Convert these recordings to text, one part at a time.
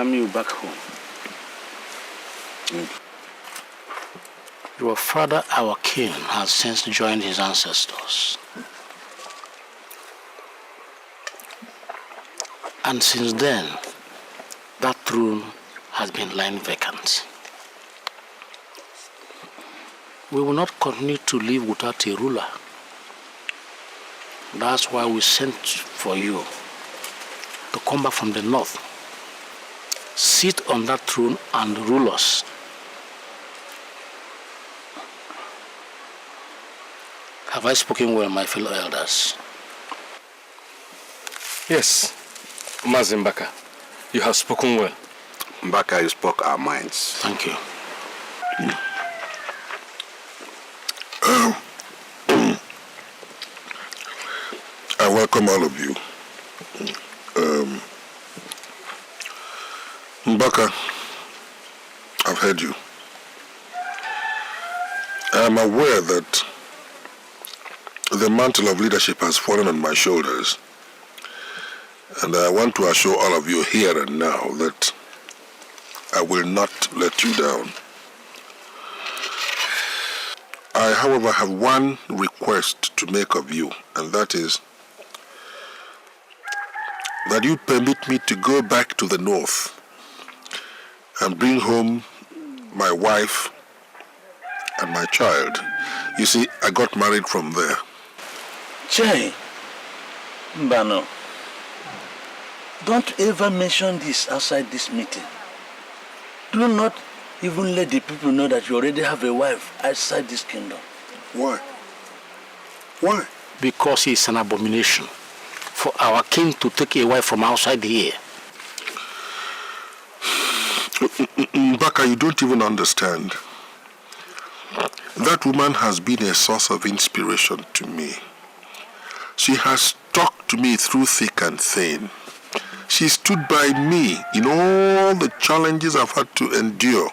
welcome you back home. Your father, our king, has since joined his ancestors. And since then, that throne has been lying vacant. We will not continue to live without a ruler. That's why we sent for you to come back from the north, sit on that throne and rule us. Have I spoken well, my fellow elders? Yes, Mazin Mbaka, you have spoken well. Mbaka, you spoke our minds. Thank you. I welcome all of you. Mbaka, I've heard you. I am aware that the mantle of leadership has fallen on my shoulders, and I want to assure all of you here and now that I will not let you down. I, however, have one request to make of you, and that is that you permit me to go back to the north and bring home my wife and my child. You see, I got married from there. Jay, Mbano, don't ever mention this outside this meeting. Do not even let the people know that you already have a wife outside this kingdom. Why? Why? Because it's an abomination for our king to take a wife from outside here. Mbaka, you don't even understand. That woman has been a source of inspiration to me. She has talked to me through thick and thin. She stood by me in all the challenges I've had to endure.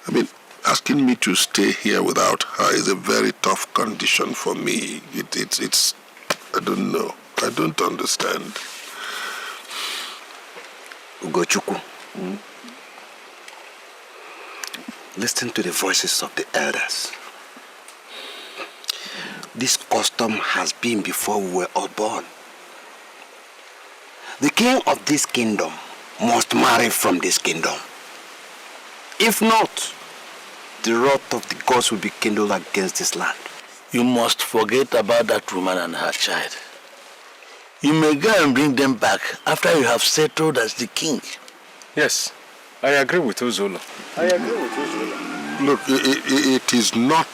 I mean, asking me to stay here without her is a very tough condition for me. It's I don't know. I don't understand. Ozokwu, listen to the voices of the elders. This custom has been before we were all born. The king of this kingdom must marry from this kingdom. If not, the wrath of the gods will be kindled against this land. You must forget about that woman and her child. You may go and bring them back after you have settled as the king. Yes, I agree with Ozolo. Look, it is not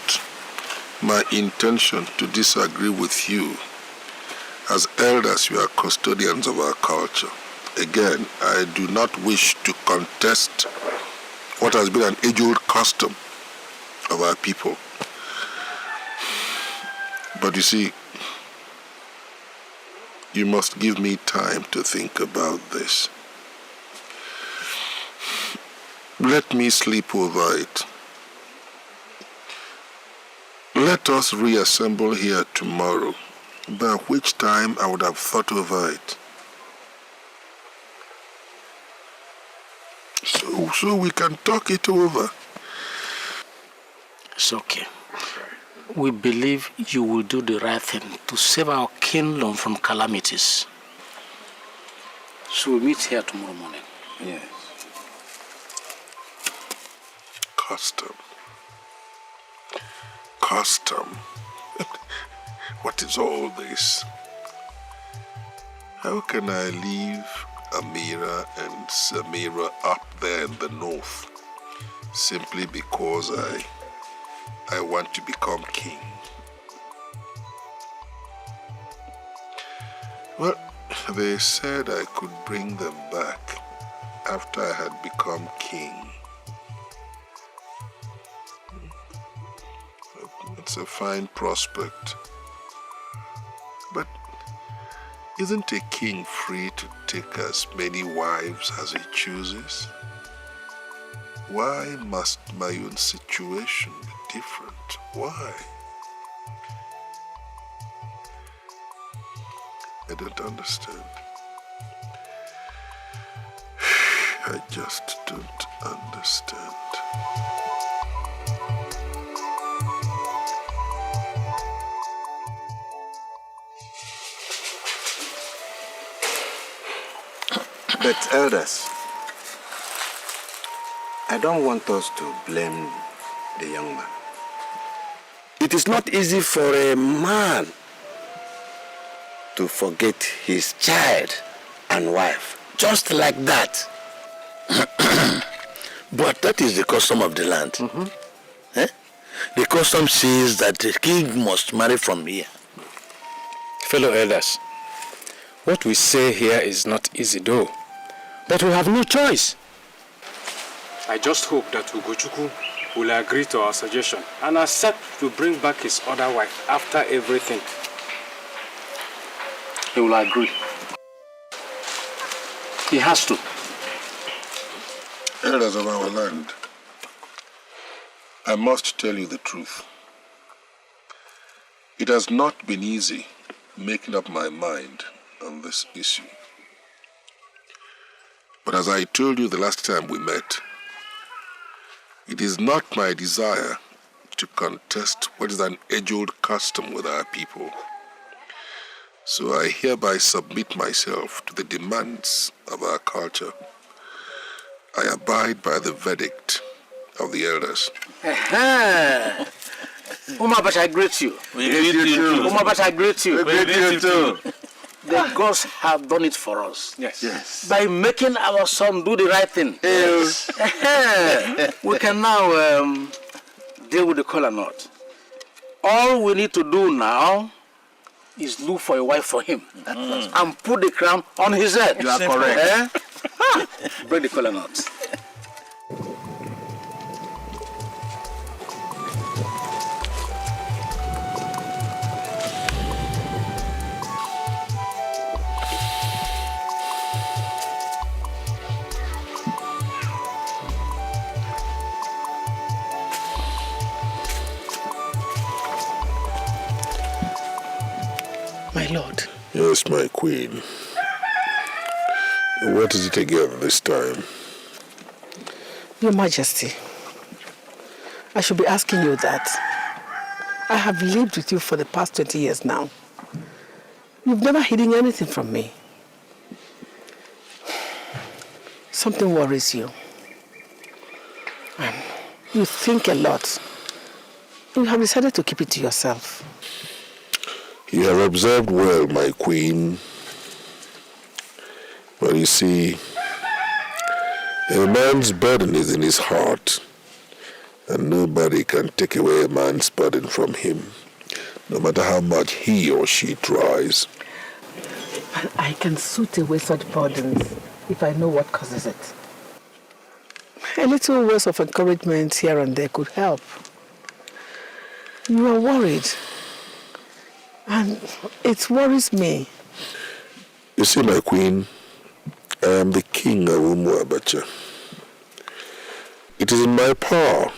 my intention to disagree with you. As elders, you are custodians of our culture. Again, I do not wish to contest what has been an age-old custom of our people. But you see, you must give me time to think about this. Let me sleep over it. Let us reassemble here tomorrow, by which time I would have thought over it. So we can talk it over. It's okay. We believe you will do the right thing to save our kingdom from calamities. So we'll meet here tomorrow morning. Yes. Custom. Custom. What is all this? How can I leave Amira and Samira up there in the north simply because I want to become king? Well, they said I could bring them back after I had become king. It's a fine prospect. But isn't a king free to take as many wives as he chooses? Why must my own situation be different? Why? I don't understand. I just don't understand. But elders, I don't want us to blame the young man. It is not easy for a man to forget his child and wife, just like that. But that is the custom of the land. Eh? The custom says that the king must marry from here. Fellow elders, what we say here is not easy though, but we have no choice. I just hope that Ugochukwu will agree to our suggestion and accept to bring back his other wife after everything. He will agree. He has to. Elders of our land, I must tell you the truth. It has not been easy making up my mind on this issue. But as I told you the last time we met, it is not my desire to contest what is an age-old custom with our people. So I hereby submit myself to the demands of our culture. I abide by the verdict of the elders. Umabash, I greet you. We greet you too. Umabash, I greet you. We greet you too. The gods have done it for us. Yes. By making our son do the right thing. Yes. We can now deal with the color knot. All we need to do now is look for a wife for him and put the crown on his head. You are correct. Break the color knot. My lord. Yes, my queen. What is it again this time? Your Majesty, I should be asking you that. I have lived with you for the past 20 years now. You've never hidden anything from me. Something worries you. You think a lot. You have decided to keep it to yourself. You have observed well, my queen. But you see, a man's burden is in his heart, and nobody can take away a man's burden from him, no matter how much he or she tries. I can suit away such burdens if I know what causes it. A little words of encouragement here and there could help. You are worried, and it worries me. You see, my queen, I am the king of Umuabacha. It is in my power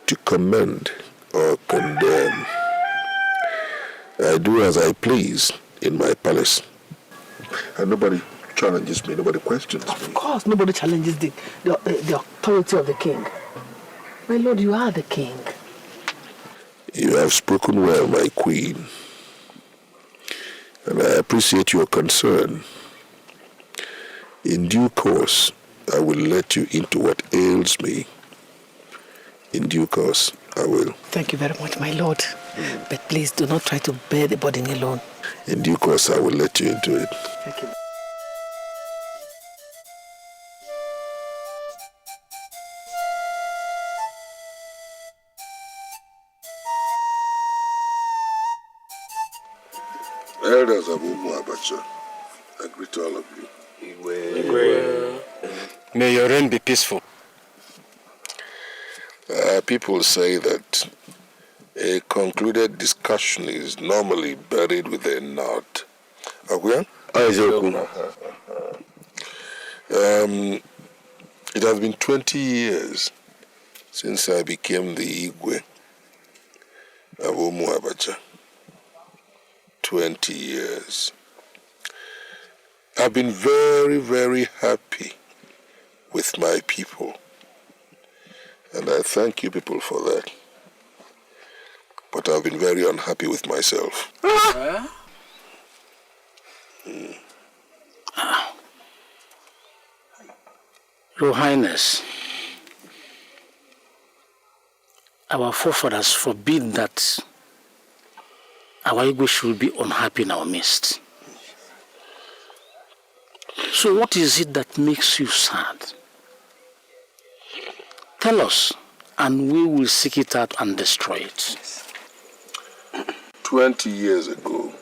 to commend or condemn. I do as I please in my palace. And nobody challenges me, nobody questions me. Of course, nobody challenges the authority of the king. My lord, you are the king. You have spoken well, my queen. And I appreciate your concern. In due course, I will let you into what ails me. In due course, I will. Thank you very much, my lord. But please do not try to bear the burden alone. In due course, I will let you into it. Thank you. Elders of Umuabacha, I greet all of you. May your reign be peaceful. People say that a concluded discussion is normally buried with a nod. Agwe? Ozokwu. It has been 20 years since I became the Igwe of Umuabacha. 20 years. I've been very, very happy with my people. And I thank you people for that. But I've been very unhappy with myself. Your Highness, our forefathers forbid that our Igbo should be unhappy in our midst. So what is it that makes you sad? Tell us, and we will seek it out and destroy it. 20 years ago,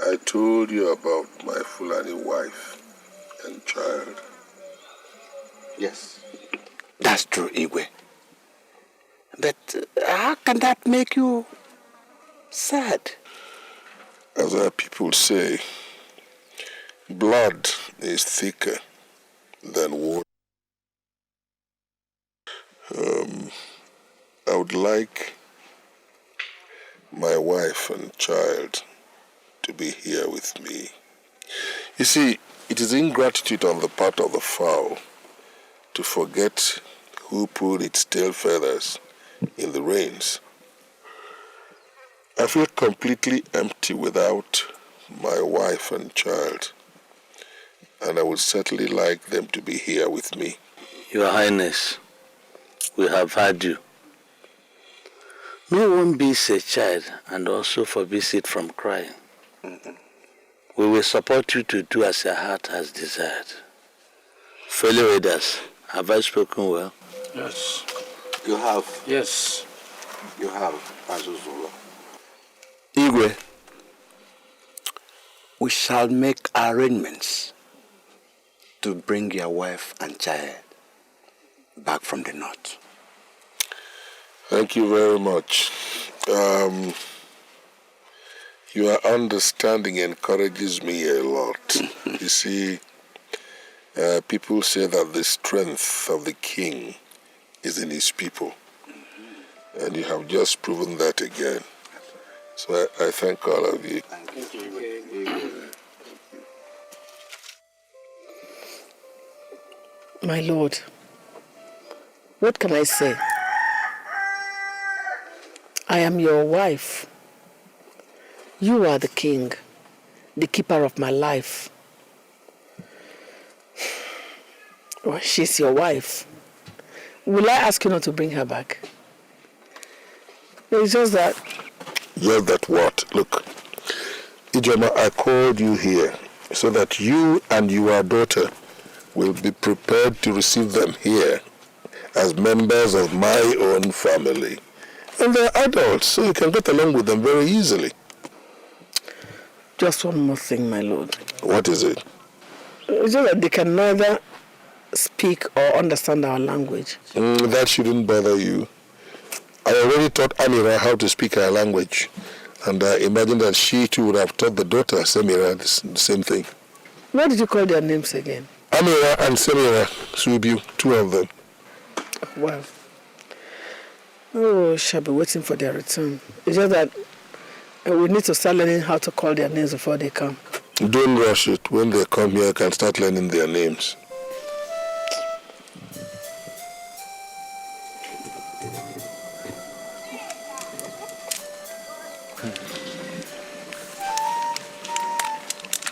I told you about my Fulani wife and child. Yes, that's true, Igwe. But how can that make you sad? As our people say, blood is thicker than water. I would like my wife and child to be here with me. You see, it is ingratitude on the part of the fowl to forget who put its tail feathers in the reins. I feel completely empty without my wife and child, and I would certainly like them to be here with me. Your Highness, we have heard you. No one beats a child and also forbids it from crying. We will support you to do as your heart has desired. Fellow elders, have I spoken well? Yes. You have. Yes. You have, Azuzula. Igwe, we shall make arrangements to bring your wife and child back from the north. Thank you very much. Your understanding encourages me a lot. You see, people say that the strength of the king is in his people. And you have just proven that again. So I thank all of you. Thank you. My lord, what can I say? I am your wife. You are the king, the keeper of my life. Well, she's your wife. Will I ask you not to bring her back? It's just that... Just that what? Look, Ijoma, I called you here so that you and your daughter will be prepared to receive them here as members of my own family. And they're adults, so you can get along with them very easily. Just one more thing, my lord. What is it? It's just that they can neither speak or understand our language. That shouldn't bother you. I already taught Amira how to speak her language. And I imagine that she too would have taught the daughter, Samira, the same thing. What did you call their names again? Amira and Samira, Subiu, two of them. Well, oh, shall be waiting for their return. It's just that we need to start learning how to call their names before they come. Don't rush it. When they come here, you can start learning their names.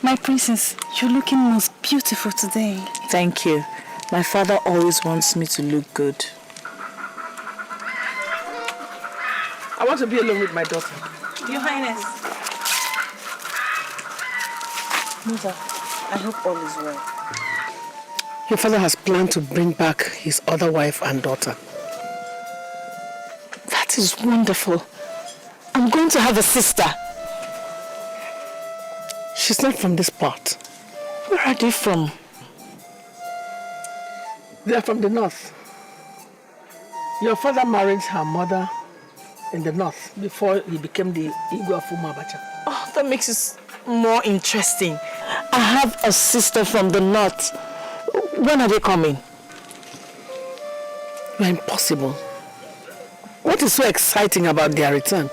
My princess, you're looking most beautiful today. Thank you. My father always wants me to look good. I want to be alone with my daughter. Your Highness. Mother, I hope all is well. Your father has planned to bring back his other wife and daughter. That is wonderful. I'm going to have a sister. She's not from this part. Where are they from? They are from the north. Your father married her mother in the north before he became the Igbo of Umabacha. Oh, that makes it more interesting. I have a sister from the north. When are they coming? You're impossible. What is so exciting about their return?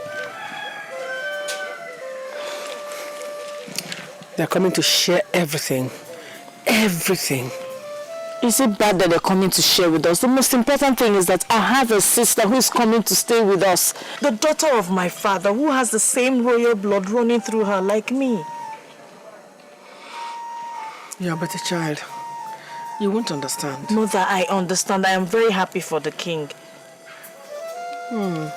They're coming to share everything. Everything. Is it bad that they're coming to share with us? The most important thing is that I have a sister who is coming to stay with us. The daughter of my father who has the same royal blood running through her like me. Yeah, but a child. You won't understand. Mother, I understand. I am very happy for the king. I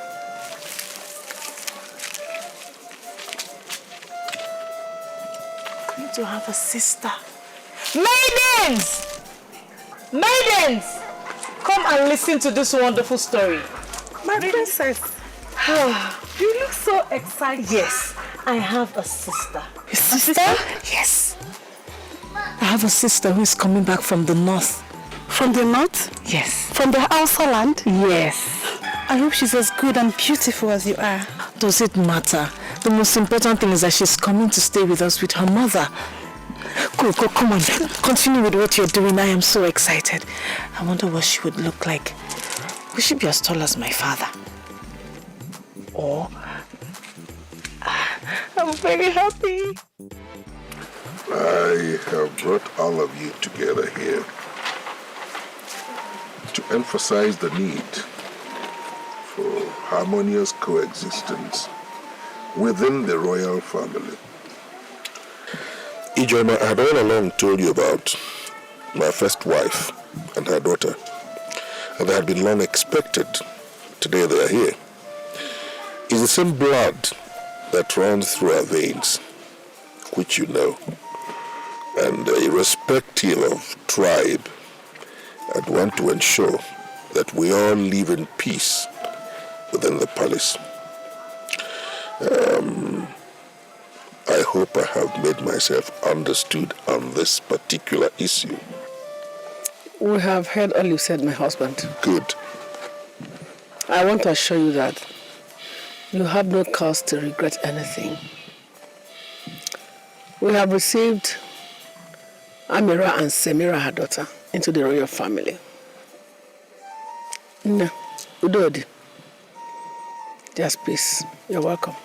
need to have a sister. Maidens! Maidens! Come and listen to this wonderful story. My princess. You look so excited. Yes, I have a sister. A sister? Yes. I have a sister who is coming back from the north. From the north? Yes. From the Hausa land? Yes. I hope she's as good and beautiful as you are. Does it matter? The most important thing is that she's coming to stay with us with her mother. Go, come on. Continue with what you're doing. I am so excited. I wonder what she would look like. Will she be as tall as my father? Or... I'm very happy. I have brought all of you together here to emphasize the need for harmonious coexistence within the royal family. Ijoma, I had all along told you about my first wife and her daughter, and they had been long expected. Today they are here. It's the same blood that runs through our veins, which you know. And irrespective of tribe, I'd want to ensure that we all live in peace within the palace. I hope I have made myself understood on this particular issue. We have heard all you said, my husband. Good. I want to assure you that you have no cause to regret anything. We have received Amira and Semira, her daughter, into the royal family. No, Udodi. Just peace. You're welcome.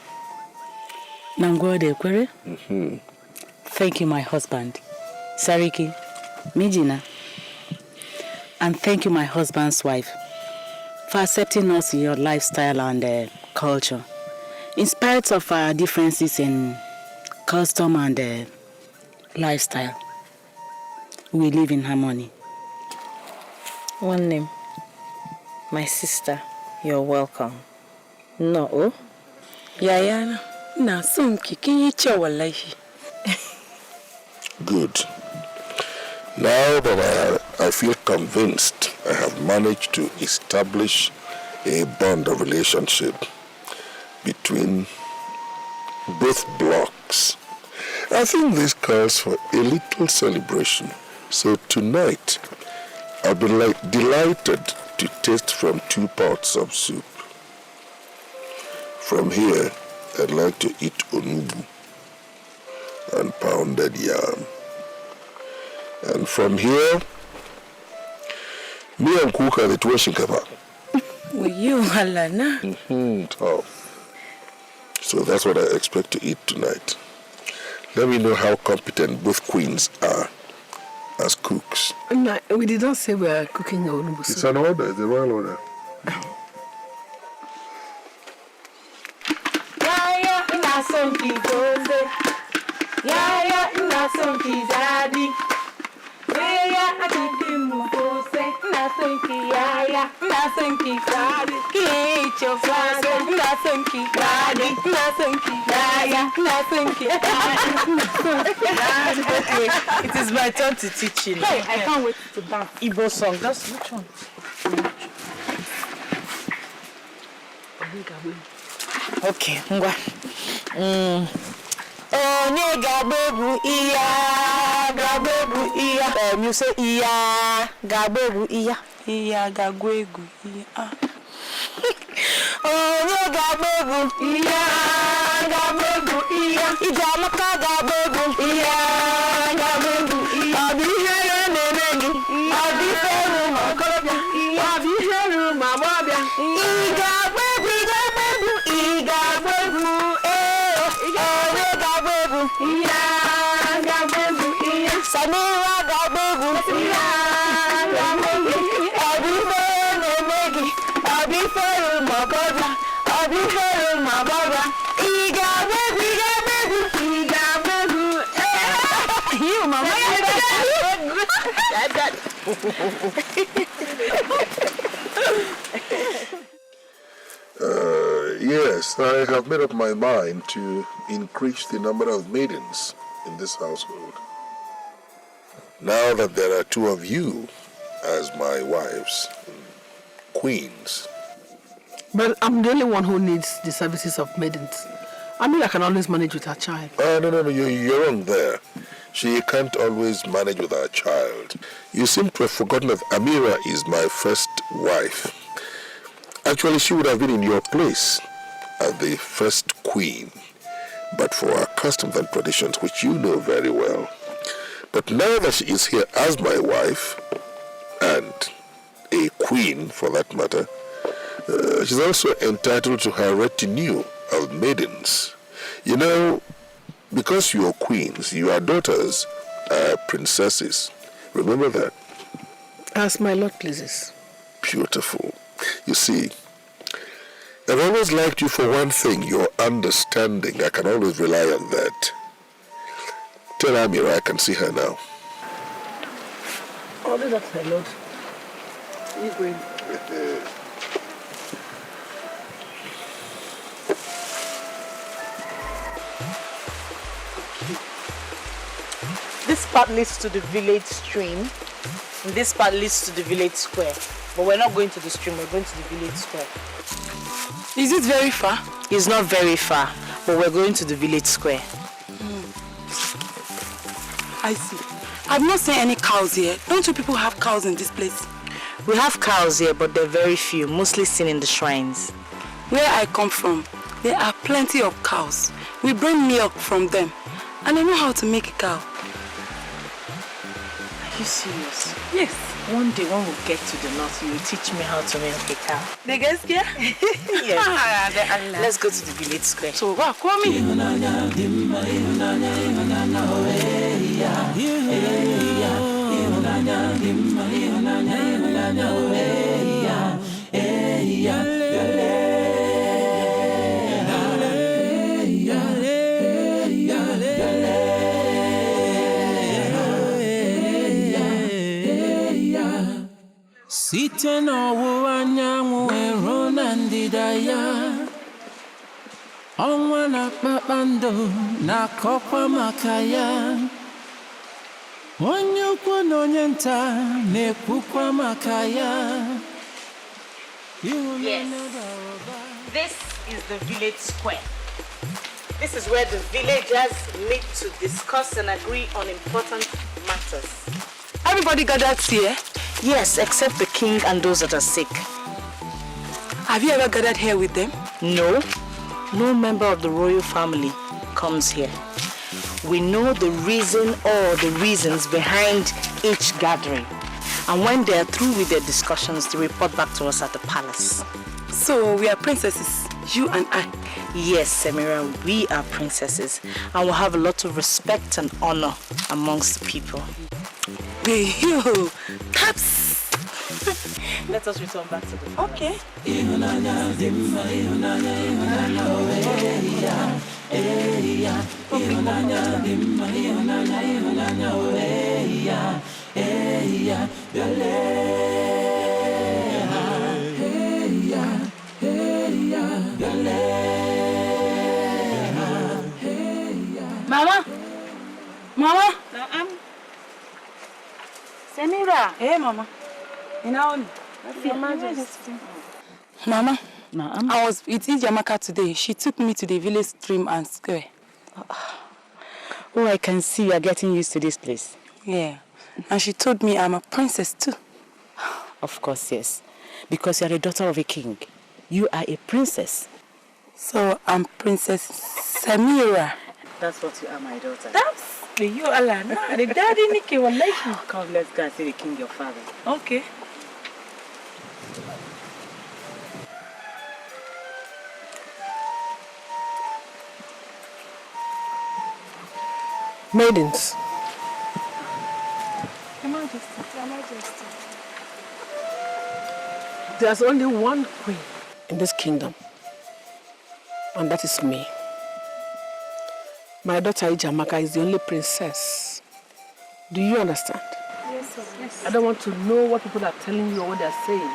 Nangode Kwere? Thank you, my husband, Sariki, Mijina. And thank you, my husband's wife, for accepting us in your lifestyle and culture. In spite of our differences in custom and lifestyle, we live in harmony. One name. My sister, you're welcome. No. Yayana, na sunki kinyicha wallahi. Good. Now that I feel convinced I have managed to establish a bond of relationship between both blocks, I think this calls for a little celebration. So tonight, I'll be delighted to taste from 2 pots of soup. From here, I'd like to eat onubu and pounded yam. And from here, me and Cook are the two shinkaba. Will you, Halana? Oh. So that's what I expect to eat tonight. Let me know how competent both queens are as cooks. No, we did not say we are cooking your own. It's an order, it's a royal order. It is my turn to teach you. Hey, I can't wait to dance. Igbo song. That's which one? Okay, ngwa. Onye gabebu iya, gabebu iya. You say iya, gabebu iya. Iya gagwegu iya. Onye gabebu iya, gabebu iya. Ijamaka gabebu iya, gabebu iya. Abihere nenegi, abihere makorobia, abihere mamobia. Igabebu, igabebu, onye gabebu iya, gabebu iya. Samira gabebu iya. Yes, I have made up my mind to increase the number of maidens in this household. Now that there are 2 of you as my wives, queens. But I'm the only one who needs the services of maidens. I mean, I can always manage with her child. No, you're wrong there. She can't always manage with her child. You seem to have forgotten that Amira is my first wife. Actually, she would have been in your place as the first queen, but for our customs and traditions, which you know very well. But now that she is here as my wife, and a queen for that matter, she's also entitled to her retinue of maidens. You know, because you are queens, your daughters are princesses. Remember that? As my lord pleases. Beautiful. You see, I've always liked you for one thing, your understanding. I can always rely on that. Tell Amira I can see her now. I'll do that, my lord. He's going. This part leads to the village stream, and this part leads to the village square. But we're not going to the stream, we're going to the village square. Is it very far? It's not very far, but we're going to the village square. I see. I've not seen any cows here. Don't you people have cows in this place? We have cows here, but they're very few, mostly seen in the shrines. Where I come from, there are plenty of cows. We bring milk from them, and I know how to make a cow. Are you serious? Yes. One day when we get to the north, you will teach me how to milk a cow. They get scared? Yes. Let's go to the village square. So, wow, come in. Site n'ọwụwa anyanwụ ruo na ndịda ya, ọnwa na kpakpando na-akọkwa maka ya, onye ukwu na onye nta na-ekwukwa maka ya. Yes, this is the village square. This is where the villagers meet to discuss and agree on important matters. Everybody gathered here? Yes, except the king and those that are sick. Have you ever gathered here with them? No. No member of the royal family comes here. We know the reason or the reasons behind each gathering. And when they are through with their discussions, they report back to us at the palace. So we are princesses, you and I. Yes, Samira, we are princesses. And we'll have a lot of respect and honor amongst the people. Hey, yo, taps. Let us return back to the Okay. Mama. Mama. Samira. Hey, Mama. You know, Your Majesty. Mama, I was with Ijamaka today. She took me to the village stream and square. Oh, I can see you are getting used to this place. Yeah. And she told me I'm a princess too. Of course, yes. Because you are the daughter of a king. You are a princess. So I'm Princess Samira. That's what you are, my daughter. That's you, Alana. The daddy Nikki will like you. Come, let's go and see the king, your father. Okay. Maidens. Your Majesty. Your Majesty. There's only one queen in this kingdom, and that is me. My daughter Ijamaka is the only princess. Do you understand? Yes, sir. Yes. I don't want to know what people are telling you or what they're saying.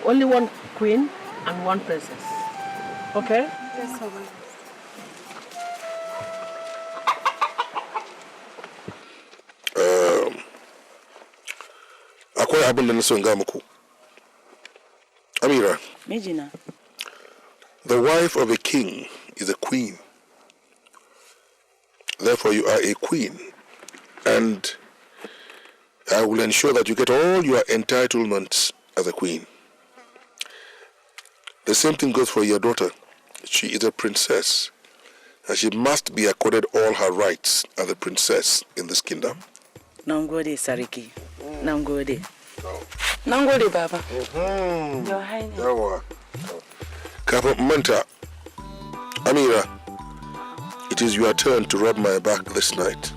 Only one queen and one princess. Okay? Yes, sir. Amira, Mijina. the wife of a king is a queen. Therefore, you are a queen. And I will ensure that you get all your entitlements as a queen. The same thing goes for your daughter. She is a princess. And she must be accorded all her rights as a princess in this kingdom. Nangode, Sariki. Nangode. Nangode, Baba. Your Highness. Kappa Manta, Amira, it is your turn to rub my back this night.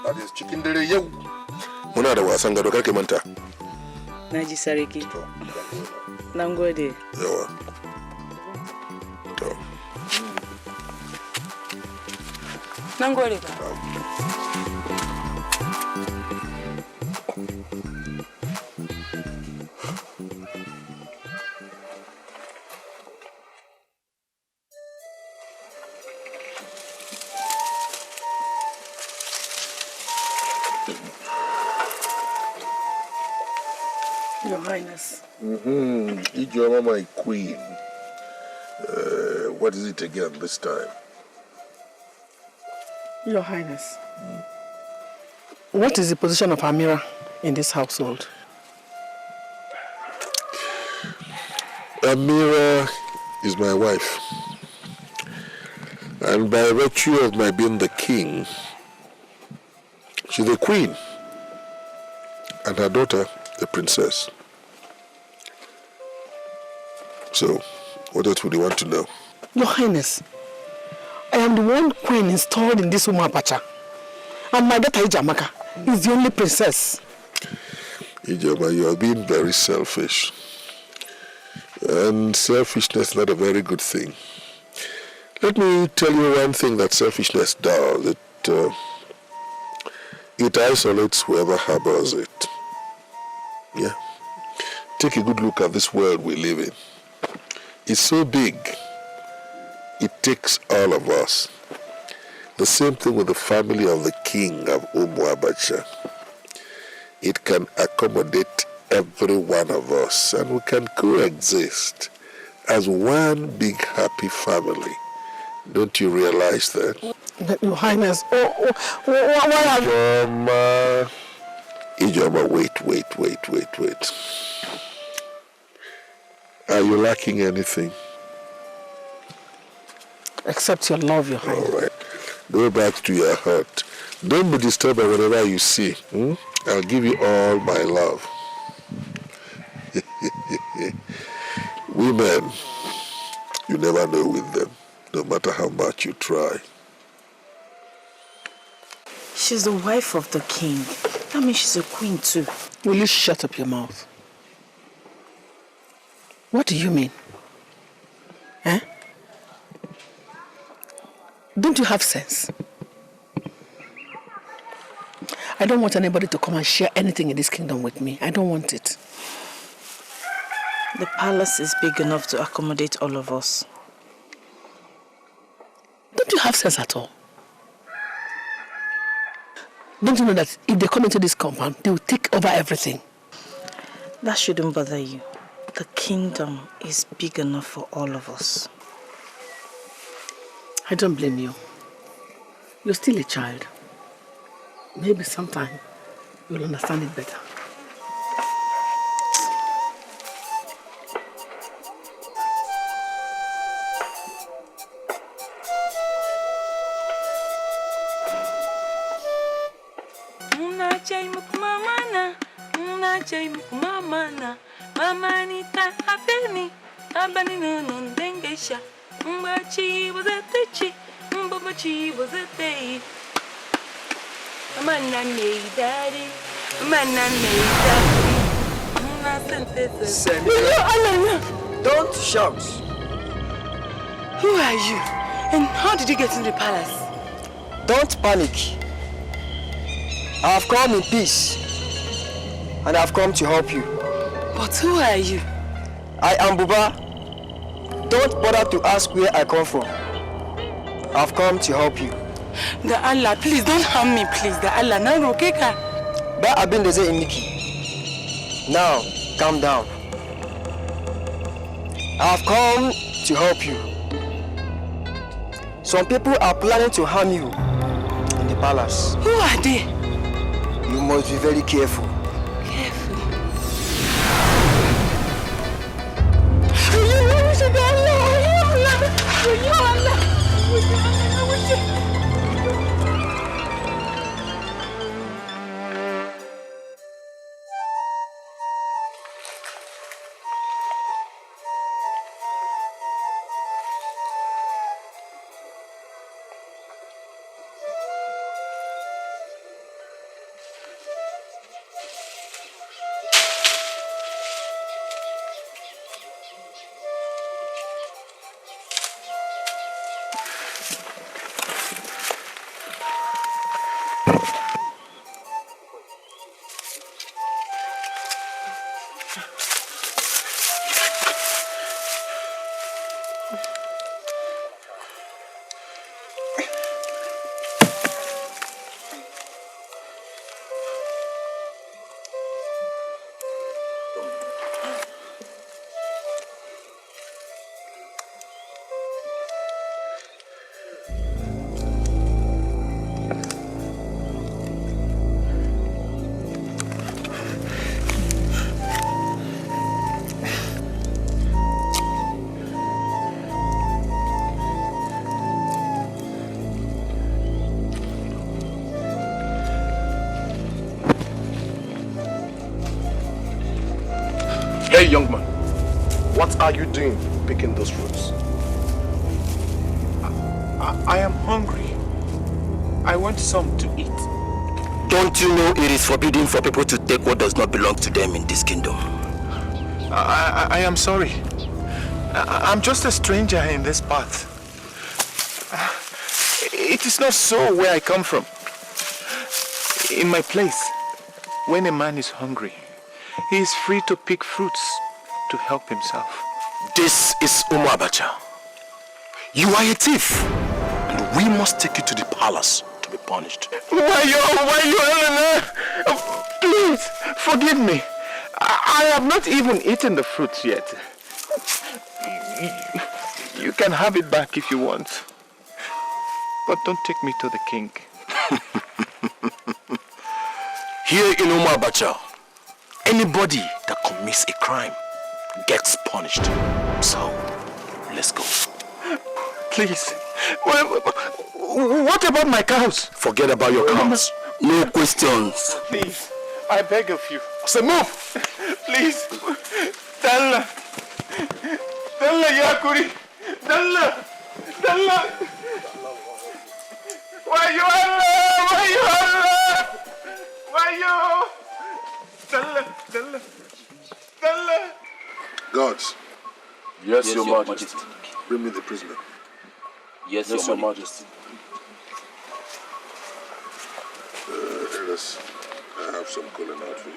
That is chicken dere yau. Muna da wasan gado karke manta. Naji Sariki. Nangode. Yawa. To. Nangode, Baba. Your Highness. Ijoma, my queen. What is it again this time? Your Highness. What is the position of Amira in this household? Amira is my wife. And by virtue of my being the king, she's the queen. And her daughter, the princess. So, what else would you want to know? Your Highness, I am the one queen installed in this woman pacha. And my daughter Ijamaka is the only princess. Ijoma, you are being very selfish. And selfishness is not a very good thing. Let me tell you one thing that selfishness does. It isolates whoever harbors it. Yeah. Take a good look at this world we live in. It's so big, it takes all of us. The same thing with the family of the king of Umu Abacha. It can accommodate every one of us, and we can coexist as one big happy family. Don't you realize that? Your Highness, why have Ijoma, wait. Are you lacking anything? Except your love, Your Highness. All right. Go back to your heart. Don't be disturbed by whatever you see. I'll give you all my love. Women, you never know with them, no matter how much you try. She's the wife of the king. That means she's a queen too. Will you shut up your mouth? What do you mean? Eh? Don't you have sense? I don't want anybody to come and share anything in this kingdom with me. I don't want it. The palace is big enough to accommodate all of us. Don't you have sense at all? Don't you know that if they come into this compound, they will take over everything? That shouldn't bother you. The kingdom is big enough for all of us. I don't blame you. You're still a child. Maybe sometime you'll understand it better. Mamanita abeni abani no dengesha mbachi was a techi mbachi was a day manana daddy Don't shout. Who are you? And how did you get into the palace? Don't panic. I have come in peace. And I have come to help you. But who are you? I am Buba. Don't bother to ask where I come from. I have come to help you. The Allah, please don't harm me, please. The Allah, no, okay, But I've been there in Nikki. Now, calm down. I have come to help you. Some people are planning to harm you in the palace. Who are they? You must be very careful. Careful. Hey, young man, what are you doing picking those fruits? I am hungry. I want some to eat. Don't you know it is forbidden for people to take what does not belong to them in this kingdom? I am sorry. I'm just a stranger in this path. It is not so where I come from. In my place, when a man is hungry, he is free to pick fruits to help himself. This is Umu Abacha. You are a thief, and we must take you to the palace to be punished. Why you, Eleanor? Please, forgive me. I have not even eaten the fruits yet. You can have it back if you want. But don't take me to the king. Here in Umu Abacha, anybody that commits a crime gets punished. So, let's go. Please. What about my cows? Forget about your cows. No questions. Please, I beg of you. So move. Please. Dalla. Dalla, Yakuri. Dalla. Dalla. Why you Allah? Why you Allah? Why you? Dalla. Dalla. Dalla. Guards. Yes, Your Majesty. Bring me the prisoner. Yes, Your Majesty. Elders, I have some calling out for you.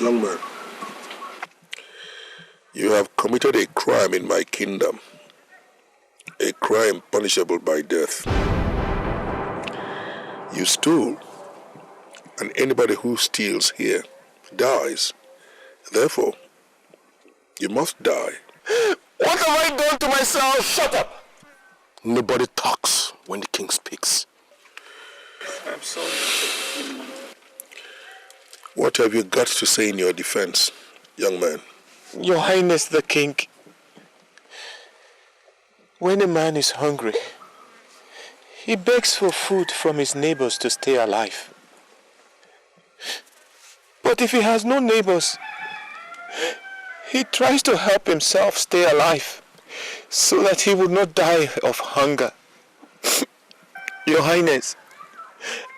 Young man, you have committed a crime in my kingdom. A crime punishable by death. You stole, and anybody who steals here dies. Therefore, you must die. What have I done to myself? Shut up! Nobody talks when the king speaks. I'm sorry. What have you got to say in your defense, young man? Your Highness the King, when a man is hungry, he begs for food from his neighbors to stay alive. But if he has no neighbors, he tries to help himself stay alive. so that he would not die of hunger. Your Highness,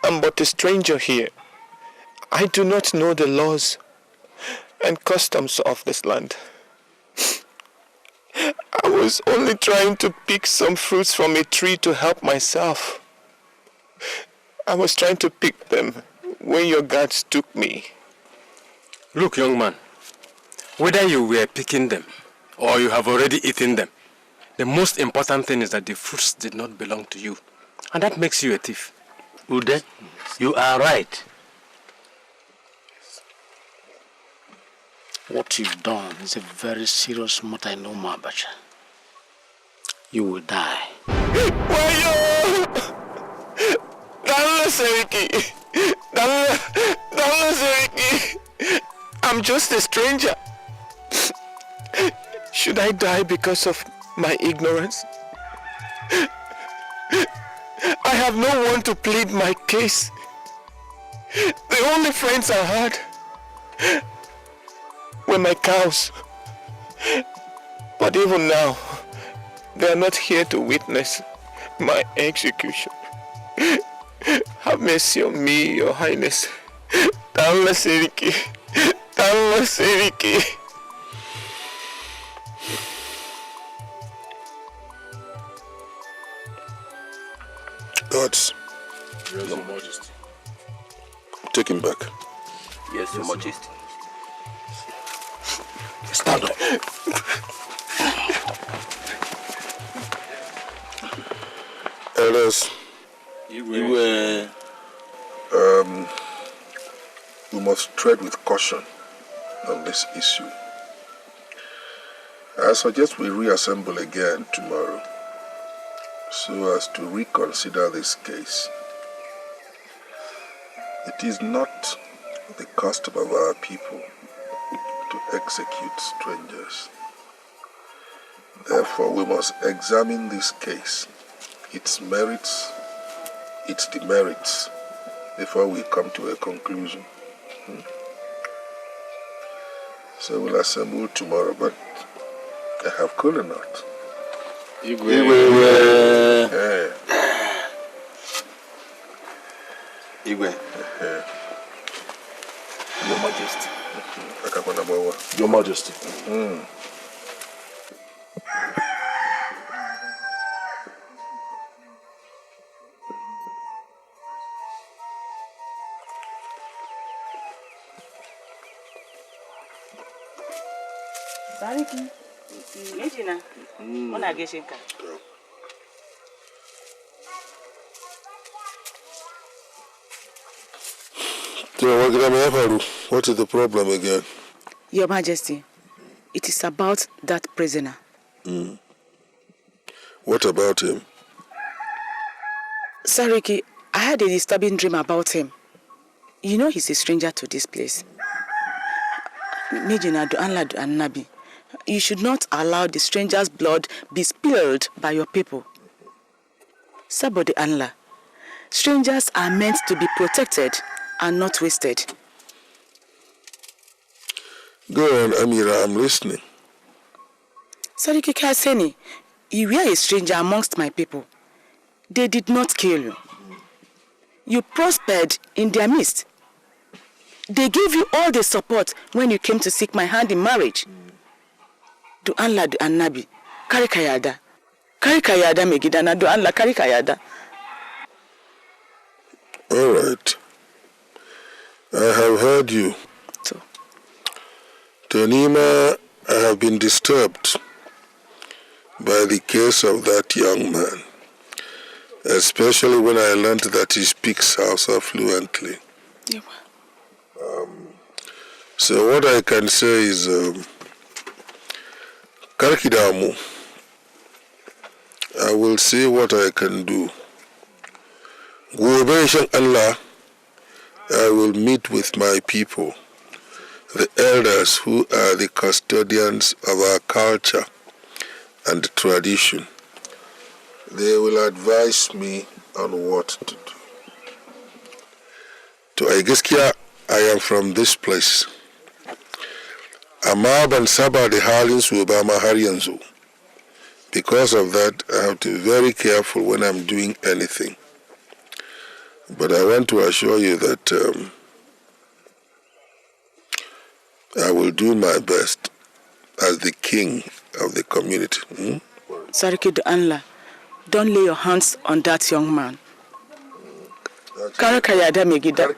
I'm but a stranger here. I do not know the laws and customs of this land. I was only trying to pick some fruits from a tree to help myself. I was trying to pick them when your guards took me. Look, young man, whether you were picking them or you have already eaten them, the most important thing is that the fruits did not belong to you. And that makes you a thief. Ude, you are right. What you've done is a very serious matter in Oma Abacha. You will die. Wayo! Dalla Seriki! Dalla Seriki! I'm just a stranger. Should I die because of my ignorance? I have no one to plead my case. The only friends I had were my cows. But even now, they are not here to witness my execution. Have mercy on me, Your Highness. Dalla Seriki. Dalla Seriki. Guards. Yes, Your Majesty. Take him back. Yes, Your Majesty. Stand up. Elders. You we must tread with caution on this issue. I suggest we reassemble again tomorrow so as to reconsider this case. It is not the custom of our people to execute strangers. Therefore, we must examine this case, its merits, its demerits, before we come to a conclusion. So we'll assemble tomorrow, but I have cool or not? Igwe. Your Majesty. Your Majesty. Sariki, Mejina, ona geshinka. What is the problem again? Your Majesty, it is about that prisoner. What about him? Sariki, I had a disturbing dream about him. You know he's a stranger to this place. Mejina do anla do annabi. You should not allow the stranger's blood be spilled by your people. Sabodi anla. Strangers are meant to be protected and not wasted. Go on, Amira, I'm listening. Sariki Kaseni, you were a stranger amongst my people. They did not kill you. You prospered in their midst. They gave you all the support when you came to seek my hand in marriage. Do Allah do annabi, kari kayada. Kari kayada megidana do Allah kari kayada. All right. I have heard you. So. Tonima, I have been disturbed by the case of that young man, especially when I learned that he speaks Hausa fluently. Yeah. So what I can say is, Karkidamu, I will see what I can do. Gobe Allah, I will meet with my people, the elders who are the custodians of our culture and tradition. They will advise me on what to do. To Aigaskia, I am from this place. Amma ban saba da halin su ba ma har yanzu, Because of that, I have to be very careful when I'm doing anything. But I want to assure you that I will do my best as the king of the community. Sariki Anla, don't lay your hands on that young man. Karakayada Megida.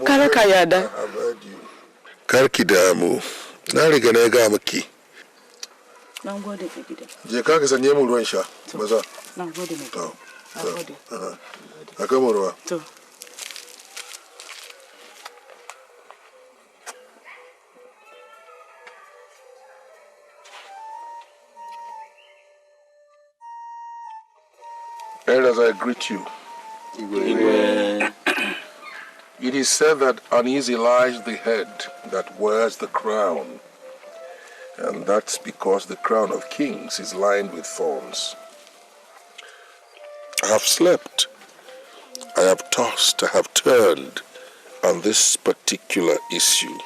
Karakayada. I have heard you. Karkidamu. Nariganega Maki. Now go to Megida. Jekaka is a name of Rensha. Baza. Now go to Megida. Akamorwa. Elders, I greet you. It is said that uneasy lies the head that wears the crown, and that's because the crown of kings is lined with thorns. I have slept, I have tossed, I have turned on this particular issue,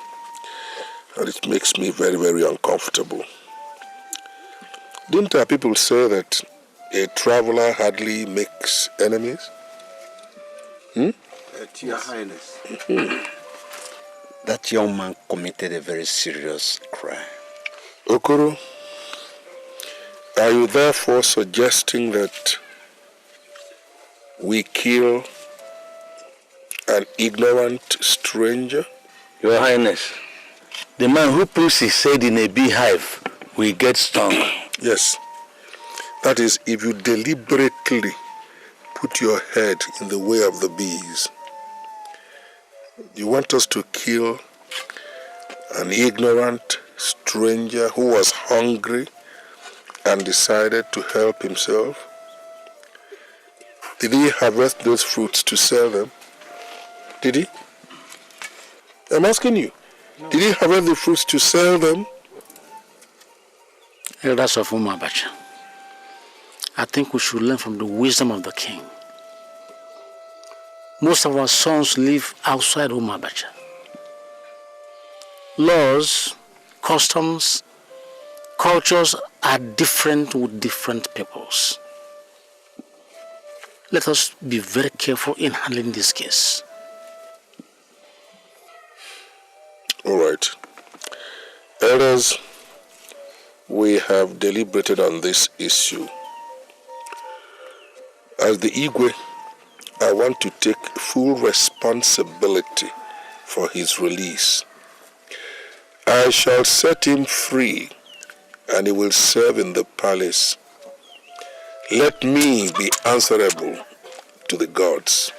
and it makes me very, very uncomfortable. Didn't our people say that a traveler hardly makes enemies? Your Highness, that young man committed a very serious crime. Okoro, are you therefore suggesting that we kill an ignorant stranger? Your Highness, the man who puts his head in a beehive will get stung. Yes. That is, if you deliberately put your head in the way of the bees. You want us to kill an ignorant stranger who was hungry and decided to help himself? Did he harvest those fruits to sell them? Did he? I'm asking you. No. Did he harvest the fruits to sell them? Elders of Umabacha, I think we should learn from the wisdom of the king. Most of our sons live outside Umabacha. Laws, customs, cultures are different with different peoples. Let us be very careful in handling this case. All right. Elders, we have deliberated on this issue. As the Igwe, I want to take full responsibility for his release. I shall set him free, and he will serve in the palace. Let me be answerable to the gods.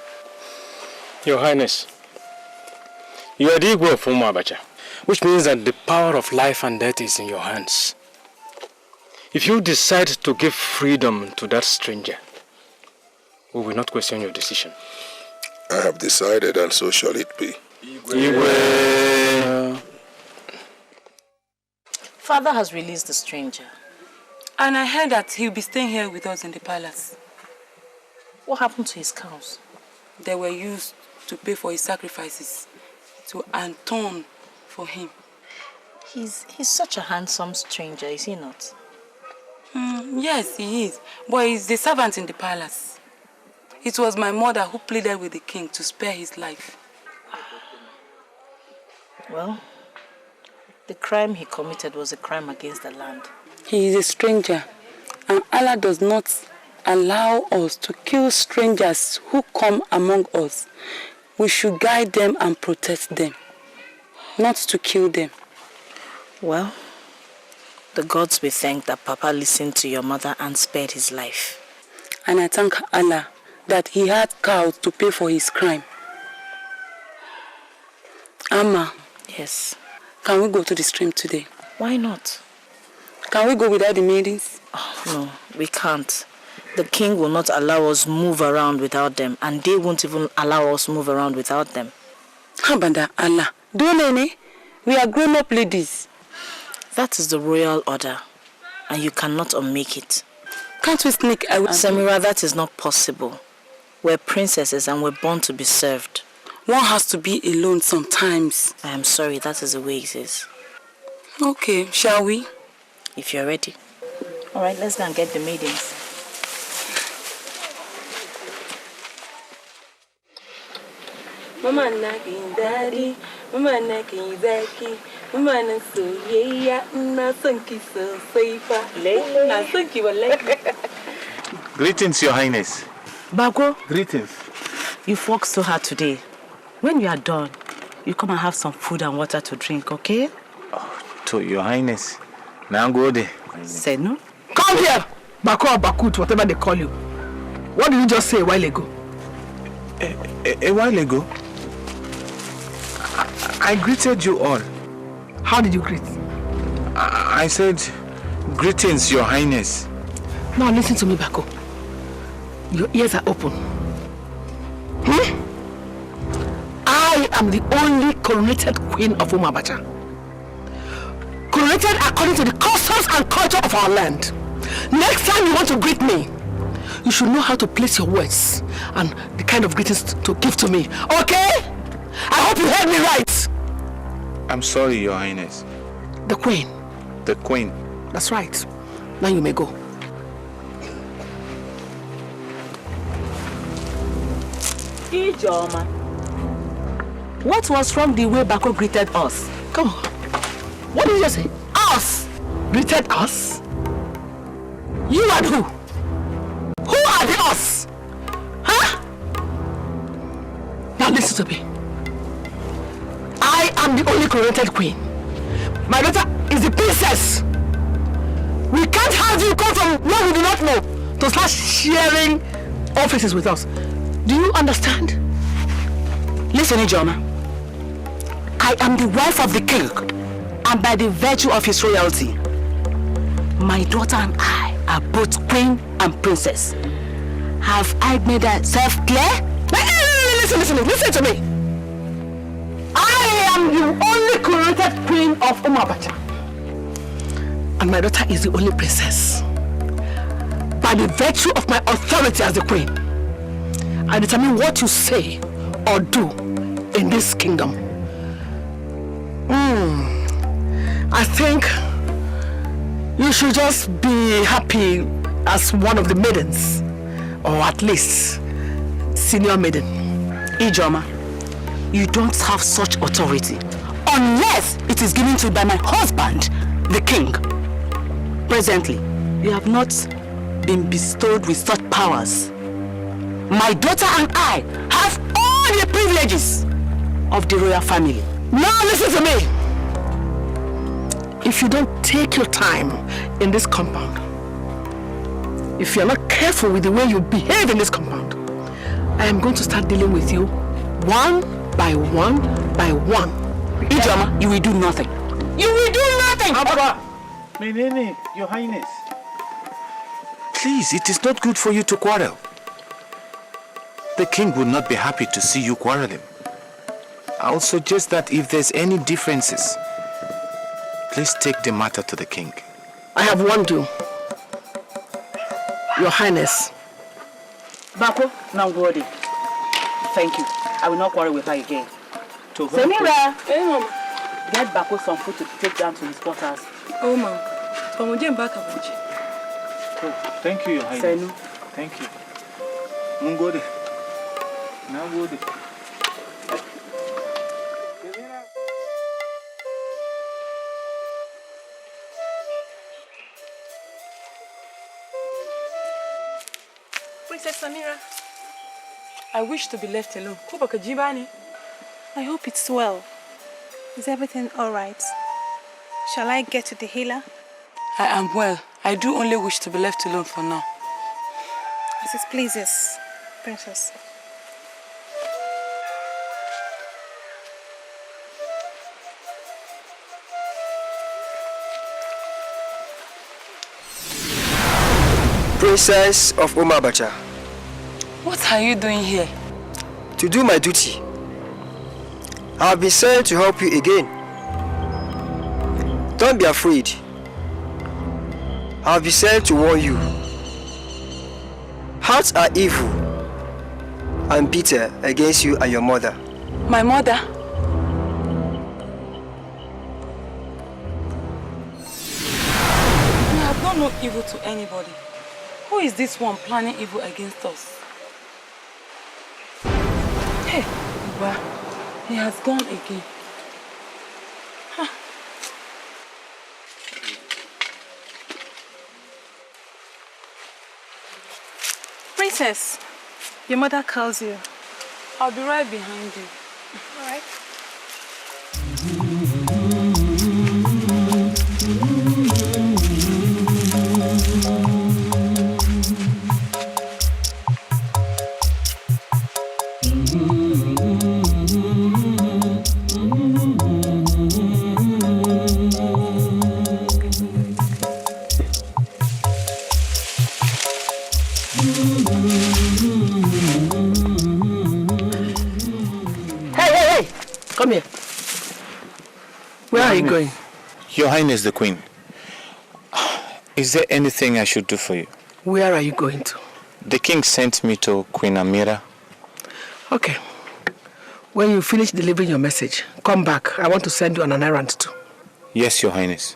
Your Highness, you are the Igwe of Umabacha, which means that the power of life and death is in your hands. If you decide to give freedom to that stranger, we will not question your decision. I have decided, and so shall it be. Father has released the stranger. And I heard that he'll be staying here with us in the palace. What happened to his cows? They were used to pay for his sacrifices, to atone for him. He's such a handsome stranger, is he not? Yes, he is. But he's the servant in the palace. It was my mother who pleaded with the king to spare his life. Well, the crime he committed was a crime against the land. He is a stranger, and Allah does not allow us to kill strangers who come among us. We should guide them and protect them, not to kill them. Well, the gods be thanked that Papa listened to your mother and spared his life. And I thank Allah that he had cows to pay for his crime. Amma. Yes? Can we go to the stream today? Why not? Can we go without the maidens? Oh, no, we can't. The king will not allow us move around without them, and they won't even allow us move around without them. Habanda Allah. Don't we are grown-up ladies. That is the royal order, and you cannot unmake it. Can't we sneak away? Samira, that is not possible. We're princesses and we're born to be served. One has to be alone sometimes. I am sorry, that is the way it is. Okay, shall we? If you're ready. All right, let's go and get the maidens. Mama nagging daddy, mama nagging zaki, mama na soyayya, na sanki so saifa, na sanki wallahi. Greetings, Your Highness. Bago, Greetings. you've worked so hard today. When you are done, you come and have some food and water to drink, okay? To Your Highness. Now go there. Say no. Come here! Bako or Bakut, whatever they call you. What did you just say a while ago? A while ago, I greeted you all. How did you greet? I said, greetings, Your Highness. Now listen to me, Bako. Your ears are open. I am the only coronated queen of Umabacha. Coronated according to the customs and culture of our land. Next time you want to greet me, you should know how to place your words and the kind of greetings to give to me. Okay? I hope you heard me right. I'm sorry, Your Highness. The queen. The queen. That's right. Now you may go. Ijoma, what was wrong the way Bako greeted us? Come on. What did you say? Us? Greeted us? You and who? Who are the us? Huh? Now listen to me. I am the only coronated queen. My daughter is the princess. We can't have you come from where we do not know to start sharing offices with us. Do you understand? Listen, Ijoma. I am the wife of the king, and by the virtue of his royalty, my daughter and I are both queen and princess. Have I made myself clear? Listen to me. I am the only coronated queen of Umabacha. And my daughter is the only princess. By the virtue of my authority as the queen, I determine what you say or do in this kingdom. I think you should just be happy as one of the maidens, or at least senior maiden. Ijoma, you don't have such authority unless it is given to you by my husband, the king. Presently, you have not been bestowed with such powers. My daughter and I have all the privileges of the royal family. Now listen to me. If you don't take your time in this compound, if you're not careful with the way you behave in this compound, I am going to start dealing with you one by one by one. Ijoma, you will do nothing. You will do nothing! Menene, Your Highness. Please, it is not good for you to quarrel. The king would not be happy to see you quarreling. I'll suggest that if there's any differences, please take the matter to the king. I have warned you. Your Highness. Bako, now Godi. Thank you. I will not quarrel with her again. Samira! Get Bako some food to take down to his quarters. Oh, ma'am. Oh, thank you, Your Highness. Senu. Thank you. Mungode. Now Gode. Princess Samira. I wish to be left alone. Kubaka Jibani. I hope it's well. Is everything all right? Shall I get to the healer? I am well. I do only wish to be left alone for now. As it pleases, Princess. Princess of Umabacha. What are you doing here? To do my duty. I have been sent to help you again. Don't be afraid. I have been sent to warn you. Hearts are evil and bitter against you and your mother. My mother? You have not known evil to anybody. Who is this one planning evil against us? Hey, Uba, he has gone again. Huh. Princess, your mother calls you. I'll be right behind you. All right. Come here. Where are you going? Your Highness the Queen, is there anything I should do for you? Where are you going to? The king sent me to Queen Amira. Okay. When you finish delivering your message, come back. I want to send you on an errand too. Yes, Your Highness.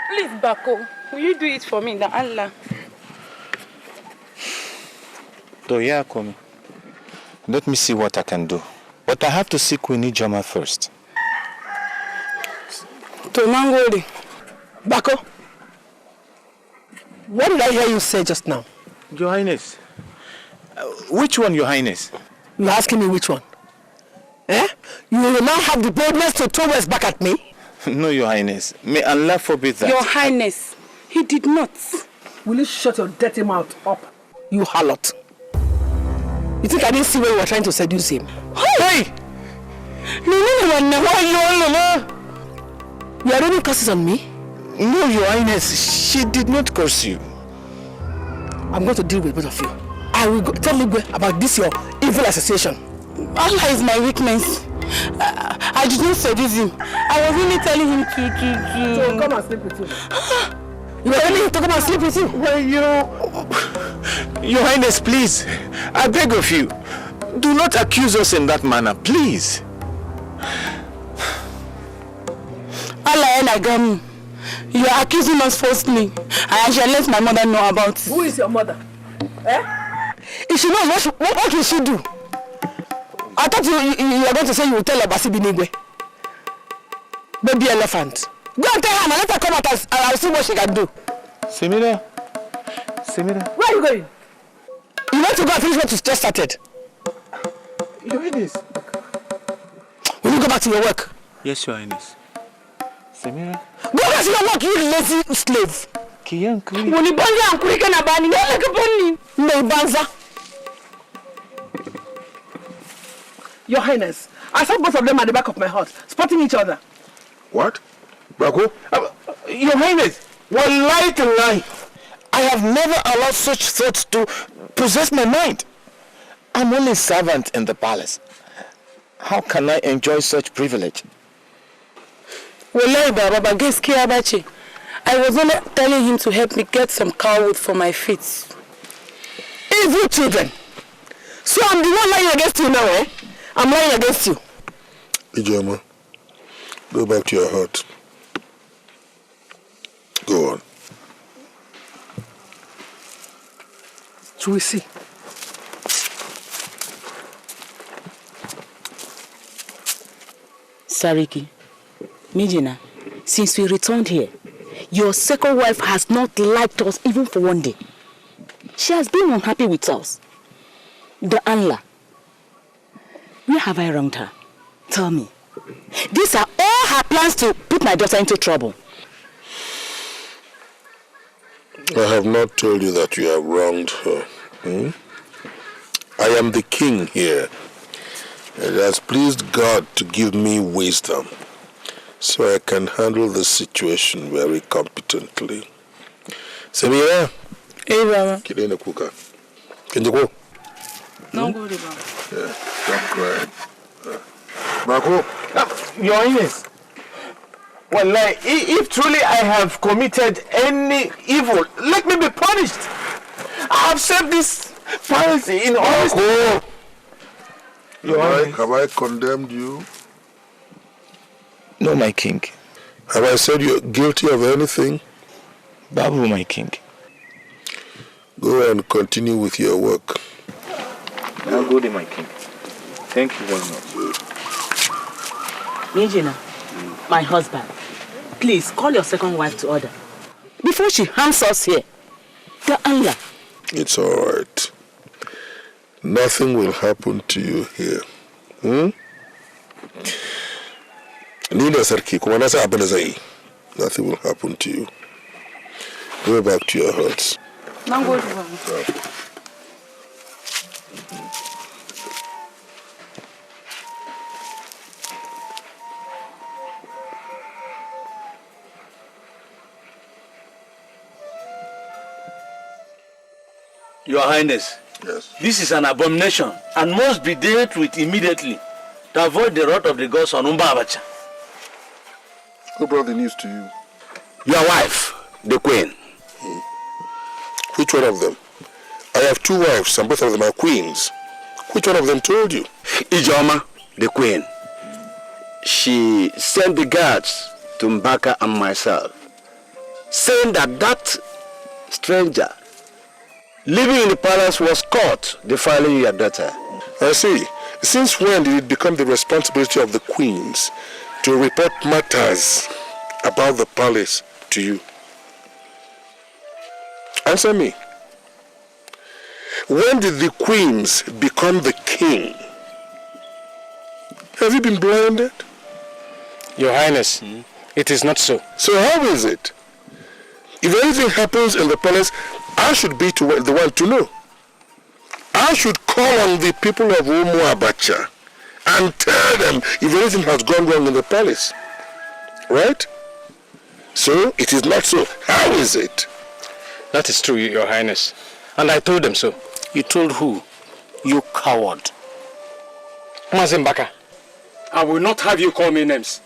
Please, Bako, will you do it for me, the Allah? Doyakomi, let me see what I can do. But I have to see Queen Ijoma first. Tonangoli. Bako, what did I hear you say just now? Your Highness. Which one, Your Highness? You're asking me which one? Eh? You will now have the boldness to throw words back at me? No, Your Highness. May Allah forbid that. Your Highness, he did not. Will you shut your dirty mouth up, you harlot? You think I didn't see when you were trying to seduce him? Hey! You are running curses on me? No, Your Highness. She did not curse you. I'm going to deal with both of you. I will tell Igwe about this your evil association. Allah is my weakness. I did not seduce him. I was only telling him to... So come and sleep with you. You were telling him to come and sleep with you? Well, Your Highness, please. I beg of you. Do not accuse us in that manner, please. Allah and Agami, you are accusing us falsely. I shall let my mother know about it. Who is your mother? Eh? If she knows, what will she do? I thought you were going to say you will tell her Basi Binigwe. Baby elephant. Go and tell her and let her come out and I'll see what she can do. Semira. Where are you going? You want to go and finish what you just started? Your Highness. Will you go back to your work? Yes, Your Highness. Semira. Go back to your work, you lazy slave. Kiyankuri. Unibonja ankurike na bani. Banza. Your Highness, I saw both of them at the back of my house, spotting each other. What? Bako? Your Highness, one lie to lie. I have never allowed such thoughts to possess my mind. I'm only a servant in the palace. How can I enjoy such privilege? I was only telling him to help me get some cow wood for my feet. Evil children. So I'm the one lying against you now, eh? I'm lying against you. Ijoma, go back to your hut. Go on. So we see. Sariki, Mijina, since we returned here, your second wife has not liked us even for one day. She has been unhappy with us. The Allah. Where have I wronged her? Tell me. These are all her plans to put my daughter into trouble. I have not told you that you have wronged her. I am the king here. It has pleased God to give me wisdom so I can handle the situation very competently. Semira. Hey, Baba. Kirene kuka. Can you go? No good, Baba. Yeah, stop crying. Marco. Your Highness. Well, if truly I have committed any evil, let me be punished. I have said this policy in honesty. Have I condemned you? No, my king. Have I said you're guilty of anything? Babu, my king. Go and continue with your work. Now go to my king. Thank you very much. Nijina, my husband, please call your second wife to order. Before she harms us here. The Allah. It's all right. Nothing will happen to you here. Nothing will happen to you. Go back to your huts. Now go to work. Your Highness, yes. This is an abomination and must be dealt with immediately to avoid the wrath of the gods on Umbabacha. Who brought the news to you? Your wife, the queen. Which one of them? I have 2 wives and both of them are queens. Which one of them told you? Ijoma, the queen. She sent the guards to Mbaka and myself, saying that stranger living in the palace was caught defiling your daughter. I see. Since when did it become the responsibility of the queens to report matters about the palace to you? Answer me. When did the queens become the king? Have you been blinded? Your Highness, it is not so. So how is it? If anything happens in the palace, I should be the one to know. I should call on the people of Umu Abacha and tell them if anything has gone wrong in the palace. Right? So, it is not so. How is it? That is true, Your Highness. And I told them so. You told who? You coward. Mazimbaka, I will not have you call me names.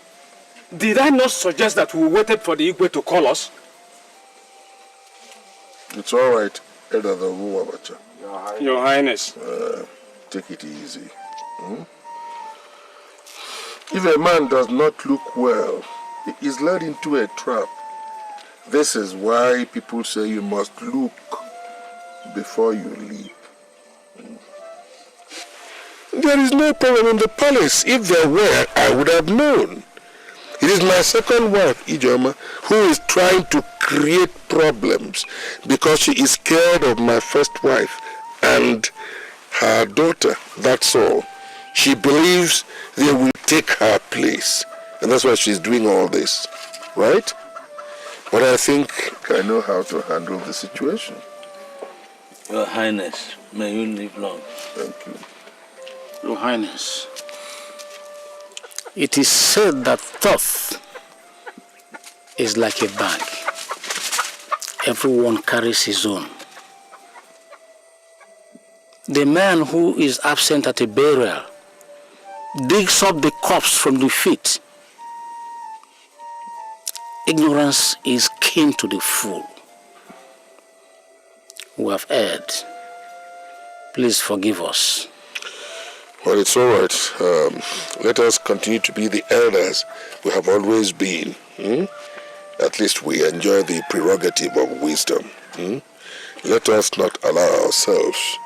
Did I not suggest that we waited for the Igbo to call us? It's all right, Elder the Umu Abacha. Your Highness. Take it easy. If a man does not look well, he is led into a trap. This is why people say you must look before you leap. There is no problem in the palace. If there were, I would have known. It is my second wife, Ijoma, who is trying to create problems because she is scared of my first wife and her daughter. That's all. She believes they will take her place. And that's why she's doing all this. Right? But I think I know how to handle the situation. Your Highness, may you live long. Thank you. Your Highness, it is said that thought is like a bag. Everyone carries his own. The man who is absent at a burial digs up the corpse from the feet. Ignorance is kin to the fool. We have erred. Please forgive us. Well, it's all right. Let us continue to be the elders we have always been. At least we enjoy the prerogative of wisdom. Let us not allow ourselves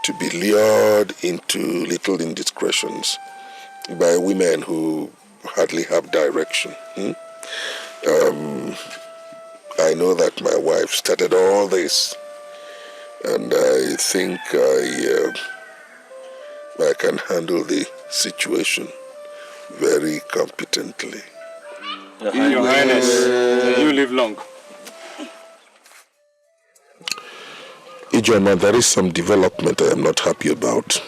to be lured into little indiscretions by women who hardly have direction. I know that my wife started all this, and I think I can handle the situation very competently. Your Highness, may you live long. Ijoma, there is some development I am not happy about.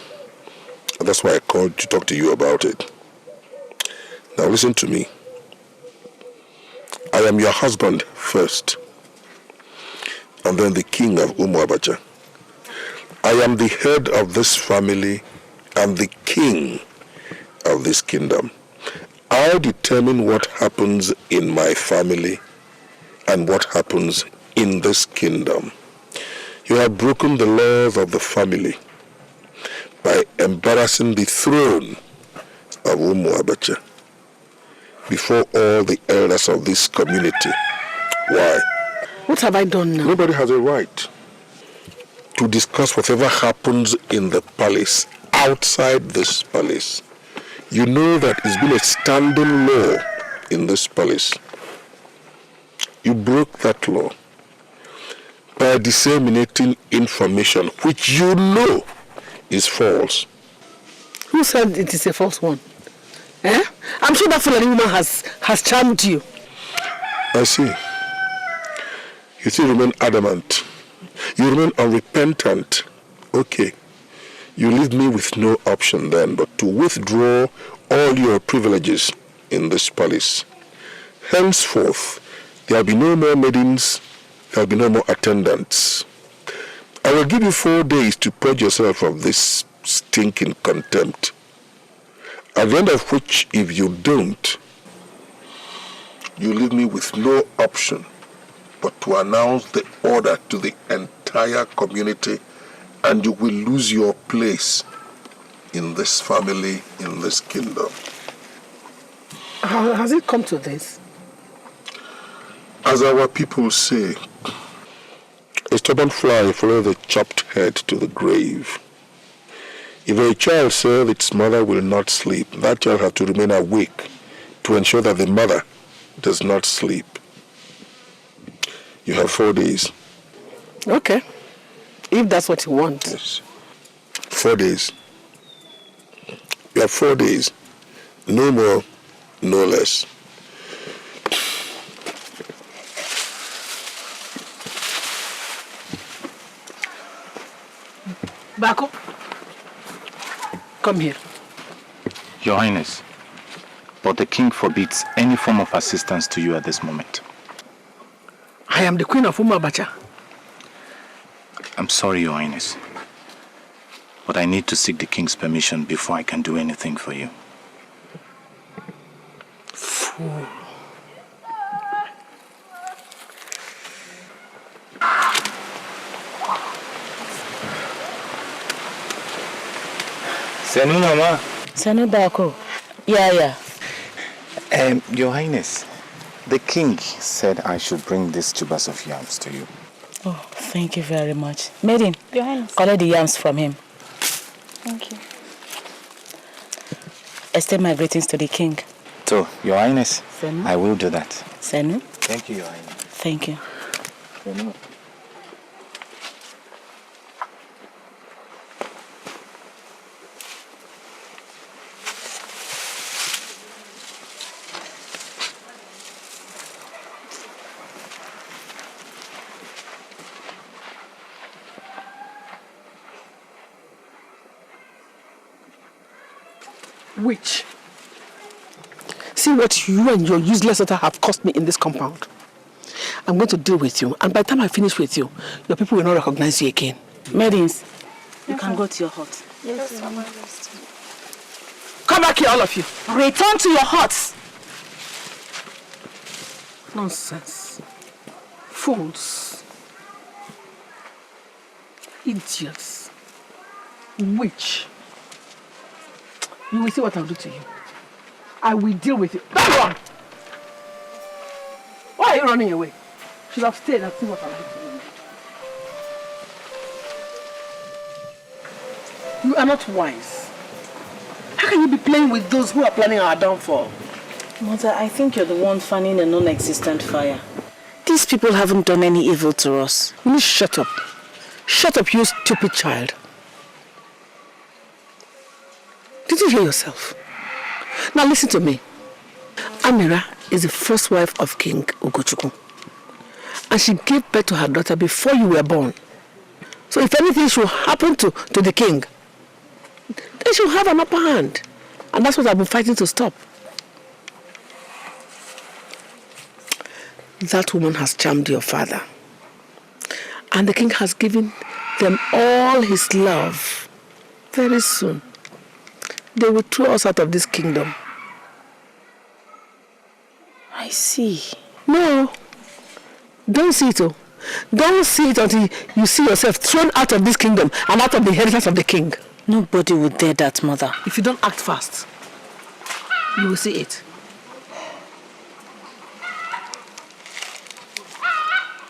And that's why I called to talk to you about it. Now listen to me. I am your husband first, and then the king of Umu Abacha. I am the head of this family and the king of this kingdom. I determine what happens in my family and what happens in this kingdom. You have broken the laws of the family by embarrassing the throne of Umu Abacha before all the elders of this community. Why? What have I done now? Nobody has a right to discuss whatever happens in the palace outside this palace. You know that it's been a standing law in this palace. You broke that law by disseminating information which you know is false. Who said it is a false one? Eh? I'm sure that Fulani woman has charmed you. I see. You still remain adamant. You remain unrepentant. Okay. You leave me with no option then but to withdraw all your privileges in this palace. Henceforth, there will be no more maidens, there will be no more attendants. I will give you 4 days to purge yourself of this stinking contempt. At the end of which, if you don't, you leave me with no option but to announce the order to the entire community, and you will lose your place in this family, in this kingdom. Has it come to this? As our people say, a stubborn fly follows the chopped head to the grave. If a child says its mother will not sleep, that child has to remain awake to ensure that the mother does not sleep. You have 4 days. Okay. If that's what you want. Yes. 4 days. You have 4 days. No more, no less. Bako, come here. Your Highness, but the king forbids any form of assistance to you at this moment. I am the queen of Umabacha. I'm sorry, Your Highness, but I need to seek the king's permission before I can do anything for you. Fool. Senu, Mama. Senu Bako. Yeah. Your Highness, the king said I should bring these tubers of yams to you. Oh, thank you very much. Maiden, Your Highness. collect the yams from him. Thank you. Extend my greetings to the king. So, Your Highness, Senu? I will do that. Senu? Thank you, Your Highness. Thank you. Senu. Witch. See what you and your useless daughter have cost me in this compound. I'm going to deal with you, and by the time I finish with you, your people will not recognize you again. Maidens, you can go to your hut. Yes, Mama. Come back here, all of you. Return to your huts. Nonsense. Fools. Idiots. Witch. You will see what I'll do to you. I will deal with you. Come on! Why are you running away? You should have stayed and seen what I'll do to you. You are not wise. How can you be playing with those who are planning our downfall? Mother, I think you're the one fanning a non-existent fire. These people haven't done any evil to us. You need to shut up. Shut up, you stupid child. Did you hear yourself? Now listen to me. Amira is the first wife of King Ozokwu. And she gave birth to her daughter before you were born. So if anything should happen to the king, then she'll have an upper hand. And that's what I've been fighting to stop. That woman has charmed your father. And the king has given them all his love. Very soon, they will throw us out of this kingdom. I see. No, don't see it. Don't see it until you see yourself thrown out of this kingdom and out of the inheritance of the king. Nobody would dare that, Mother. If you don't act fast, you will see it.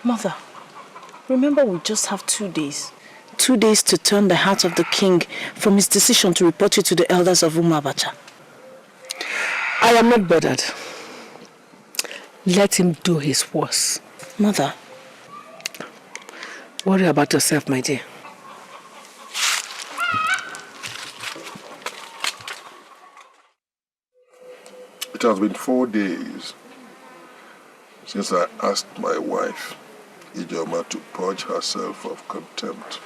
Mother, remember we just have 2 days. 2 days to turn the heart of the king from his decision to report you to the elders of Umabacha. I am not bothered. Let him do his worst. Mother. Worry about yourself, my dear. It has been 4 days since I asked my wife, Ijoma, to purge herself of contempt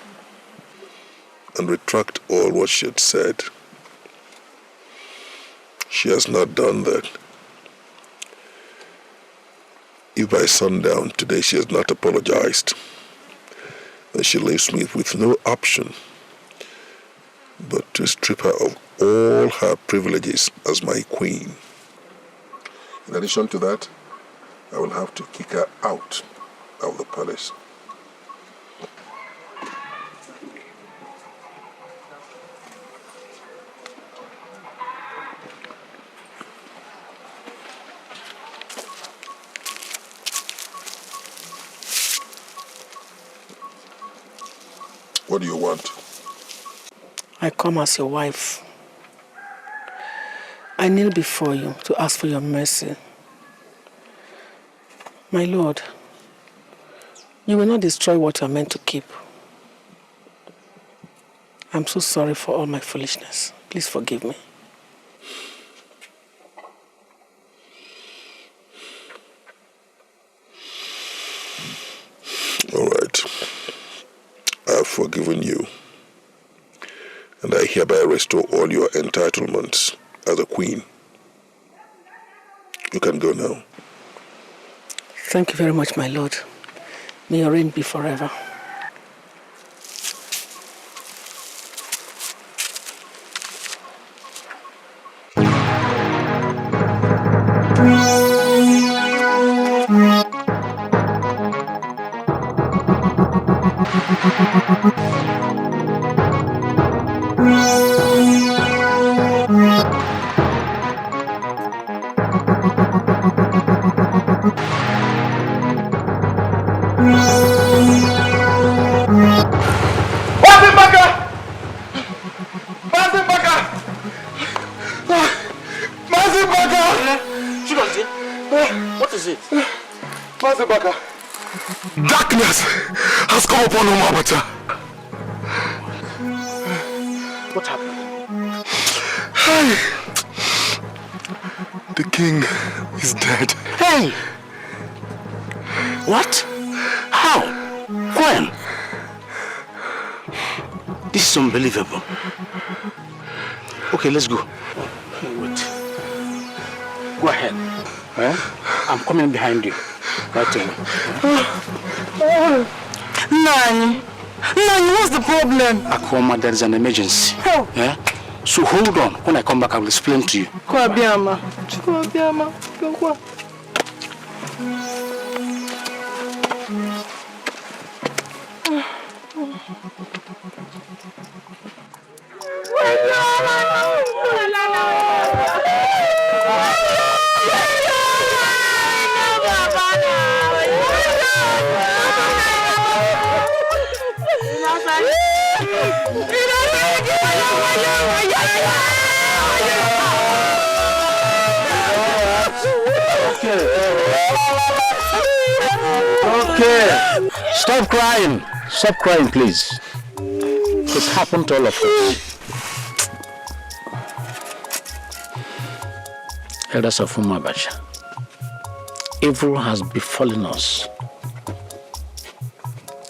and retract all what she had said. She has not done that. If by sundown today she has not apologized, then she leaves me with no option but to strip her of all her privileges as my queen. In addition to that, I will have to kick her out of the palace. What do you want? I come as your wife. I kneel before you to ask for your mercy. My Lord, you will not destroy what you are meant to keep. I'm so sorry for all my foolishness. Please forgive me. All right. I have forgiven you, and I hereby restore all your entitlements as a queen. You can go now. Thank you very much, my Lord. May your reign be forever. What is it? Mazibaka, darkness has come upon Umabacha. What happened? Hey, the king is dead. Hey! What? How? When? This is unbelievable. Okay, let's go. Wait. Go ahead. Eh? I'm coming behind you. Right away. Nani, what's the problem? Akoma, there is an emergency. Oh. Yeah? So hold on. When I come back, I will explain to you. Kwabiama. Okay. Stop crying. Stop crying, please. It's happened to all of us. Elders of Umabacha, evil has befallen us.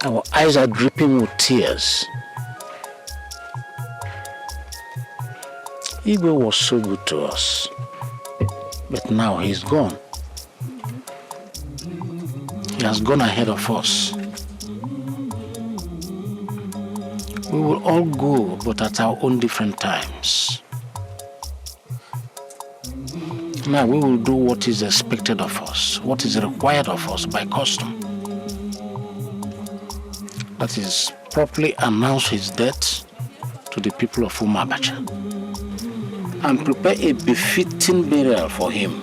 Our eyes are dripping with tears. Igbo was so good to us, but now he's gone. He has gone ahead of us. We will all go, but at our own different times. Now we will do what is expected of us, what is required of us by custom. that is properly announce his death to the people of Umabacha and prepare a befitting burial for him.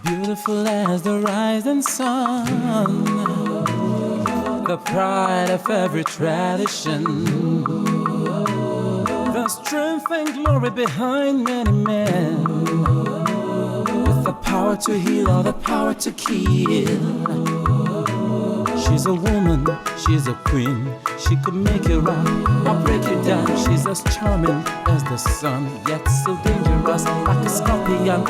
Beautiful as the rising sun, the pride of every tradition, the strength and glory behind many men, with the power to heal or the power to kill. She's a woman, she's a queen, she could make you rock or break you down. She's as charming as the sun, yet so dangerous like a scorpion.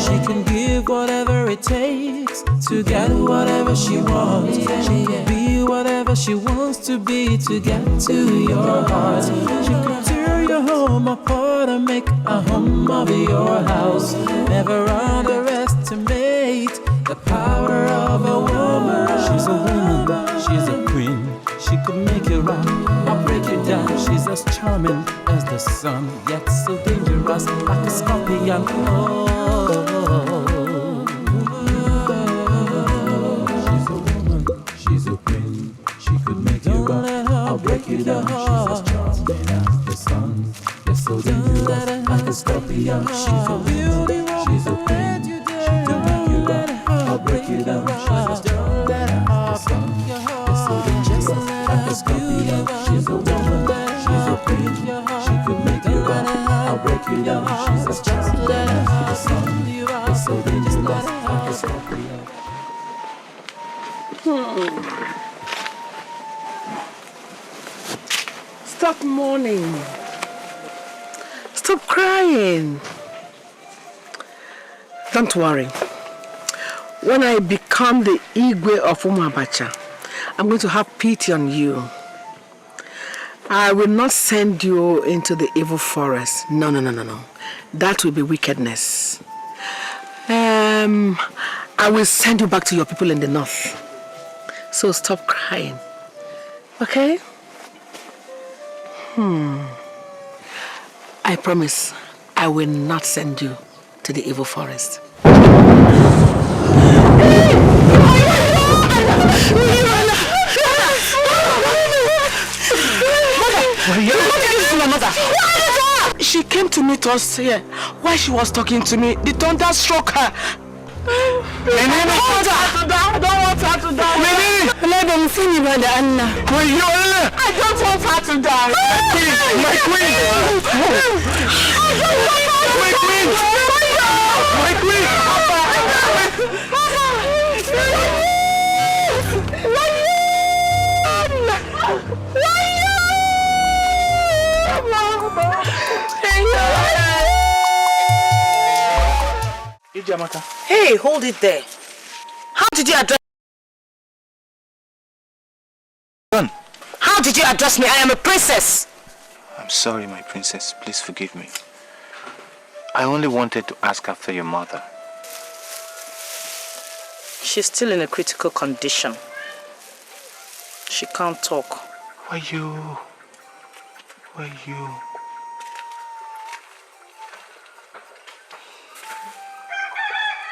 She can give whatever it takes to get whatever she wants. She can be whatever she wants to be to get to your heart. She can tear your home apart and make a home of your house. Never underestimate the power of a woman. She's a woman, she's a queen. She could make you rock or break you down. She's as charming as the sun, yet so dangerous like a scorpion. She's a woman, she's a queen. She could make you rock or break you down. She's as charming as the sun, yet so dangerous like a scorpion. She's a woman, she's a queen. She could make you rock or break you down. She's as charming as the sun, yet so dangerous like a scorpion. She's a woman, she's a queen. She could make you rock or break you down. She's as charming as the sun, yet so dangerous like a scorpion. Stop mourning. Stop crying. Don't worry. When I become the Igwe of Umabacha, I'm going to have pity on you. I will not send you into the evil forest. No. That will be wickedness. I will send you back to your people in the north. So stop crying. Okay? I promise I will not send you to the evil forest. She came to meet us here. While she was talking to me, the thunder struck her. I don't want her to die. Let them see me, brother Anna. I don't want her to die. My queen. Hey, hold it there. How did you address me? How did you address me? I am a princess. I'm sorry, my princess. Please forgive me. I only wanted to ask after your mother. She's still in a critical condition. She can't talk. Were you...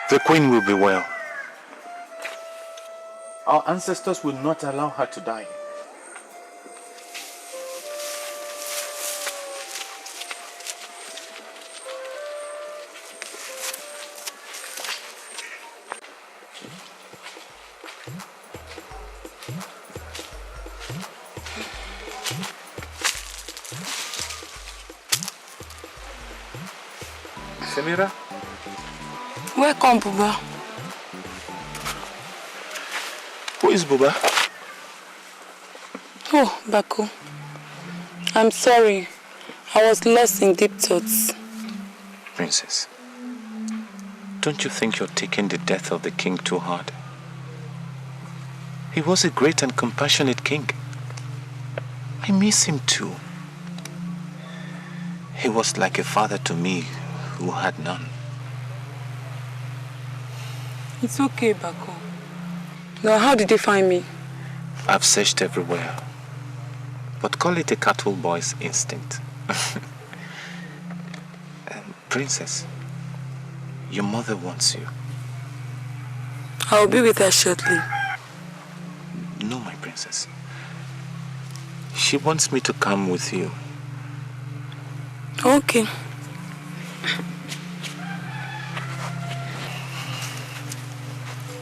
The queen will be well. Our ancestors will not allow her to die. Samira? Welcome, Buba. Who is Buba? Oh, Baku. I'm sorry. I was lost in deep thoughts. Princess, don't you think you're taking the death of the king too hard? He was a great and compassionate king. I miss him too. He was like a father to me who had none. It's okay, Bako. Now, how did they find me? I've searched everywhere. But call it a cattle boy's instinct. Princess, your mother wants you. I'll be with her shortly. No, my princess. She wants me to come with you. Okay.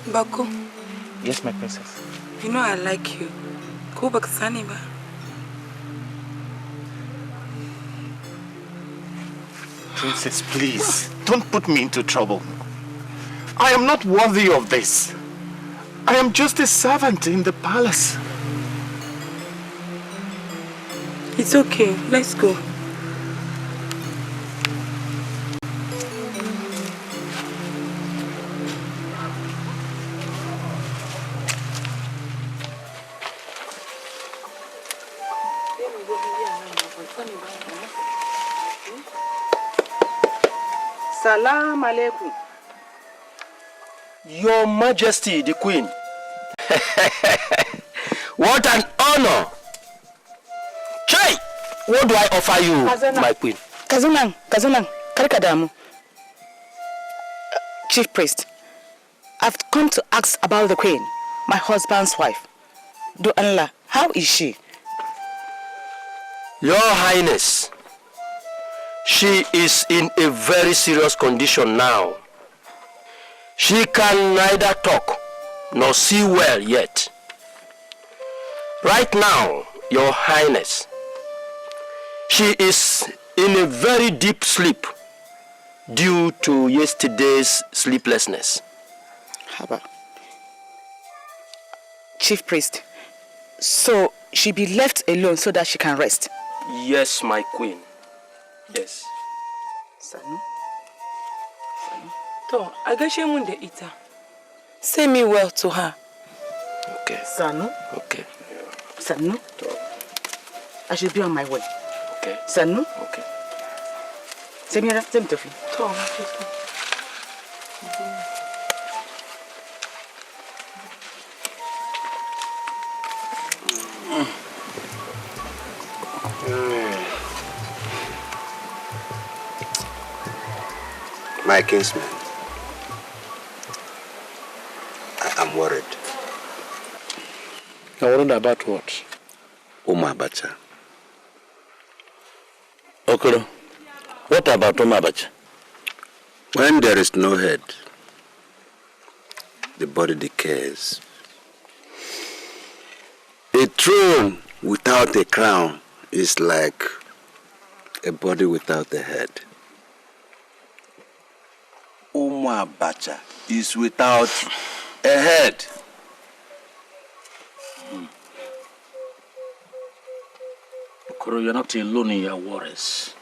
Bako. Yes, my princess. You know I like you. Go back to Saniba. Princess, please, don't put me into trouble. I am not worthy of this. I am just a servant in the palace. It's okay. Let's go. Salam alaikum. Your Majesty, the Queen. What an honor! Chai! What do I offer you, my queen? Kazunang, Karikadamu. Chief Priest, I've come to ask about the Queen, my husband's wife. Do Allah, how is she? Your Highness, she is in a very serious condition now. She can neither talk nor see well yet. Right now, Your Highness, she is in a very deep sleep due to yesterday's sleeplessness. Haba. Chief Priest, so she be left alone so that she can rest? Yes, my queen. Yes. Sanu? To, agashe munde ita. Say me well to her. Okay. Sanu? Okay. Sanu? I should be on my way. Okay. Sanu? Okay. Semira, Semtofi. To, My kinsman, I am worried. You're worried about what? Umabacha. Okoro, what about Umabacha? When there is no head, the body decays. A throne without a crown is like a body without a head. Umabacha is without a head. Okoro, you're not alone in your worries.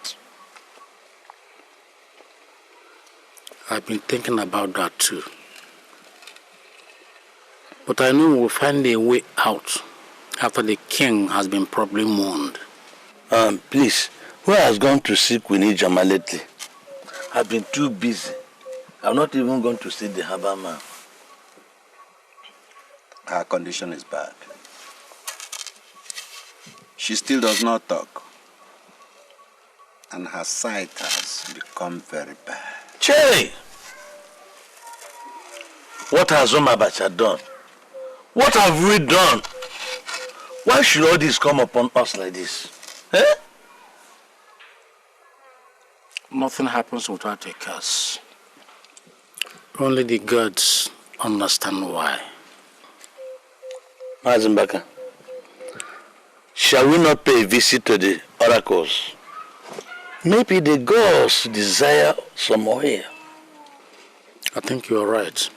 I've been thinking about that too. But I know we'll find a way out after the king has been properly mourned. Please, who has gone to see Queen Ijama lately? I've been too busy. I'm not even going to see the harbor man. Her condition is bad. She still does not talk. And her sight has become very bad. Che! What has Umabacha done? What have we done? Why should all this come upon us like this? Eh? Nothing happens without a curse. Only the gods understand why. Mazimbaka, shall we not pay a visit to the oracles? Maybe the gods desire some more here. I think you're right.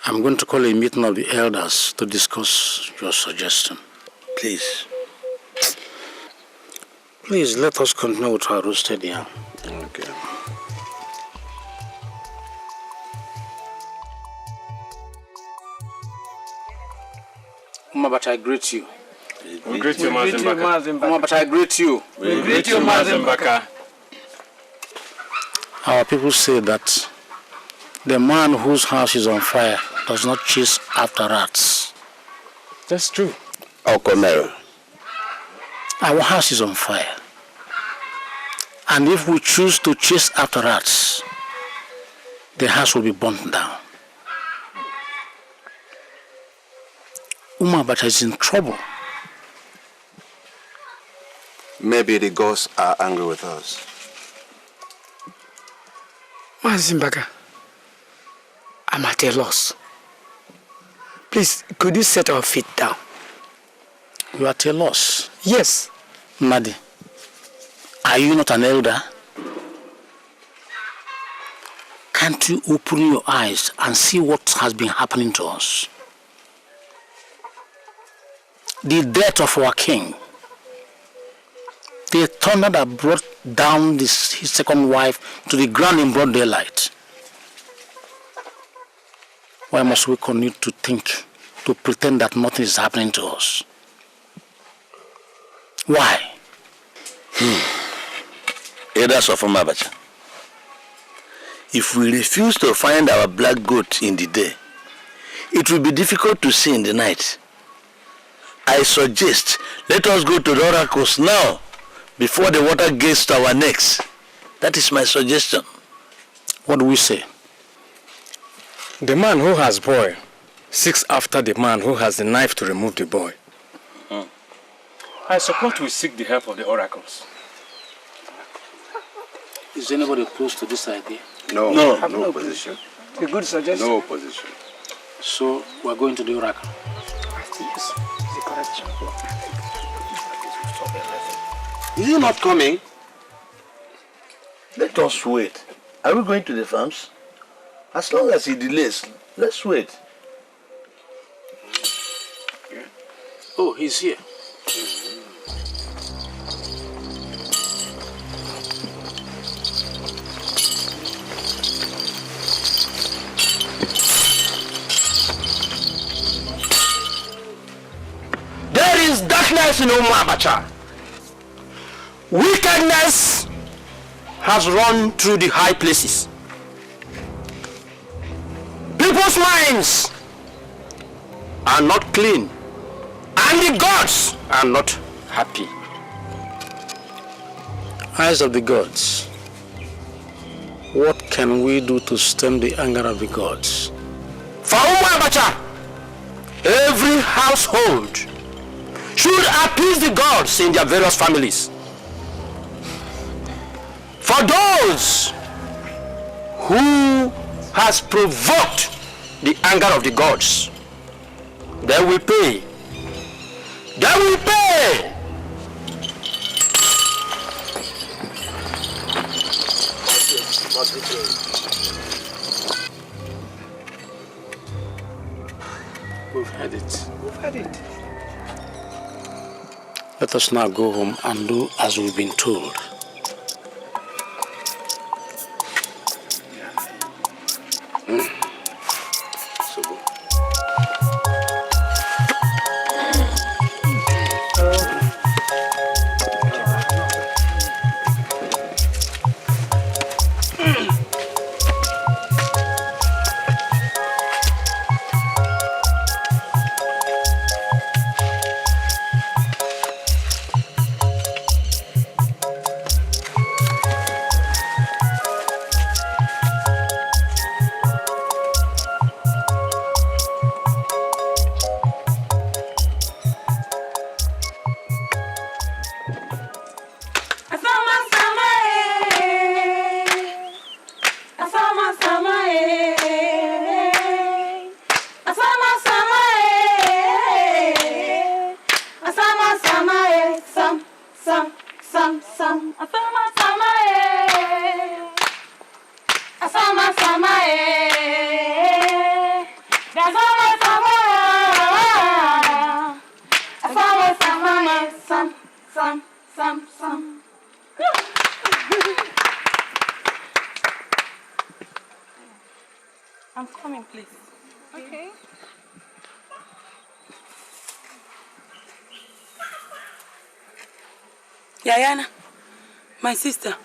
I'm going to call a meeting of the elders to discuss your suggestion. Please. Please, let us continue with our roasted yam. Okay. Umabacha, I greet you. We greet you, Mazimbaka. Umabacha, I greet you. We greet you, Mazimbaka. Our people say that the man whose house is on fire does not chase after rats. That's true. Okomero. Our house is on fire. And if we choose to chase after rats, the house will be burnt down. Umabacha is in trouble. Maybe the ghosts are angry with us. Mazimbaka, I'm at a loss. Please, could you set our feet down? You are at a loss? Yes. Madi, are you not an elder? Can't you open your eyes and see what has been happening to us? The death of our king, the thunder that brought down his second wife to the ground in broad daylight. Why must we continue to think, to pretend that nothing is happening to us? Why? Elders of Umabacha, if we refuse to find our black goat in the day, it will be difficult to see in the night. I suggest let us go to the oracles now before the water gets to our necks. That is my suggestion. What do we say? The man who has boy seeks after the man who has the knife to remove the boy. I suppose we seek the help of the oracles. Is anybody opposed to this idea? No, no opposition. A good suggestion. No opposition. So we're going to the oracle. Yes, the correction. Is he not coming? Let us wait. Are we going to the farms? As long as he delays, let's wait. Oh, he's here. There is darkness in Umabacha. Wickedness has run through the high places. People's minds are not clean, and the gods are not happy. Eyes of the gods, what can we do to stem the anger of the gods? For Umabacha, every household should appease the gods in their various families. For those who has provoked the anger of the gods, they will pay. They will pay. We've had it. We've had it. Let us now go home and do as we've been told. I'm coming, please. Okay. Yayana, my sister,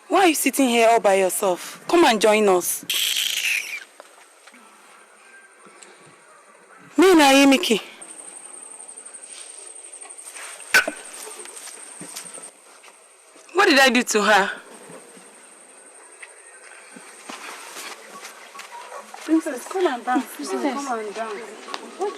why are you sitting here all by yourself? Come and join us. Me na Yemiki. What did I do to her? Princess, come and dance. Princess, come and dance. What?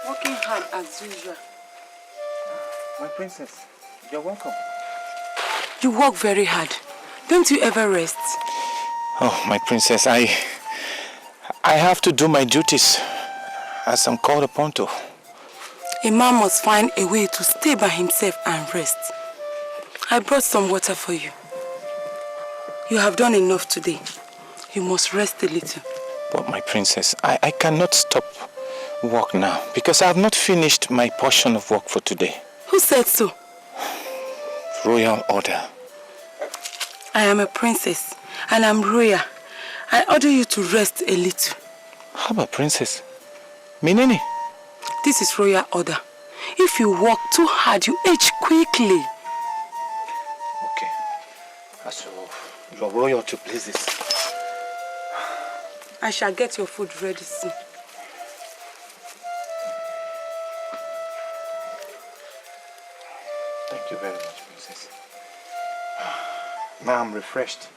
Working hard as usual. My princess, you're welcome. You work very hard. Don't you ever rest? Oh, my princess, I have to do my duties as I'm called upon to. A man must find a way to stay by himself and rest. I brought some water for you. You have done enough today. You must rest a little. But my princess, I cannot stop work now because I have not finished my portion of work for today. Who said so? Royal order. I am a princess and I'm royal. I order you to rest a little. How about princess? Minini? This is royal order. If you work too hard, you age quickly. Okay. As your royalty pleases. I shall get your food ready soon. Thank you very much, princess. Now I'm refreshed.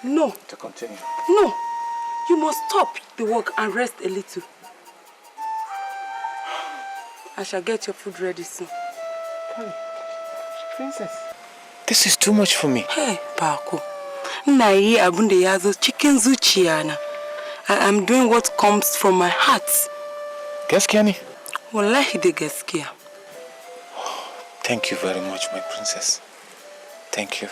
No. To continue. No. You must stop the work and rest a little. I shall get your food ready soon. Hey, princess. This is too much for me. Hey, Bako. Nai abunde yazo chicken zuchiana. I am doing what comes from my heart. Gaskiya ne? Wallahi de gaskiya. Thank you very much, my princess. Thank you.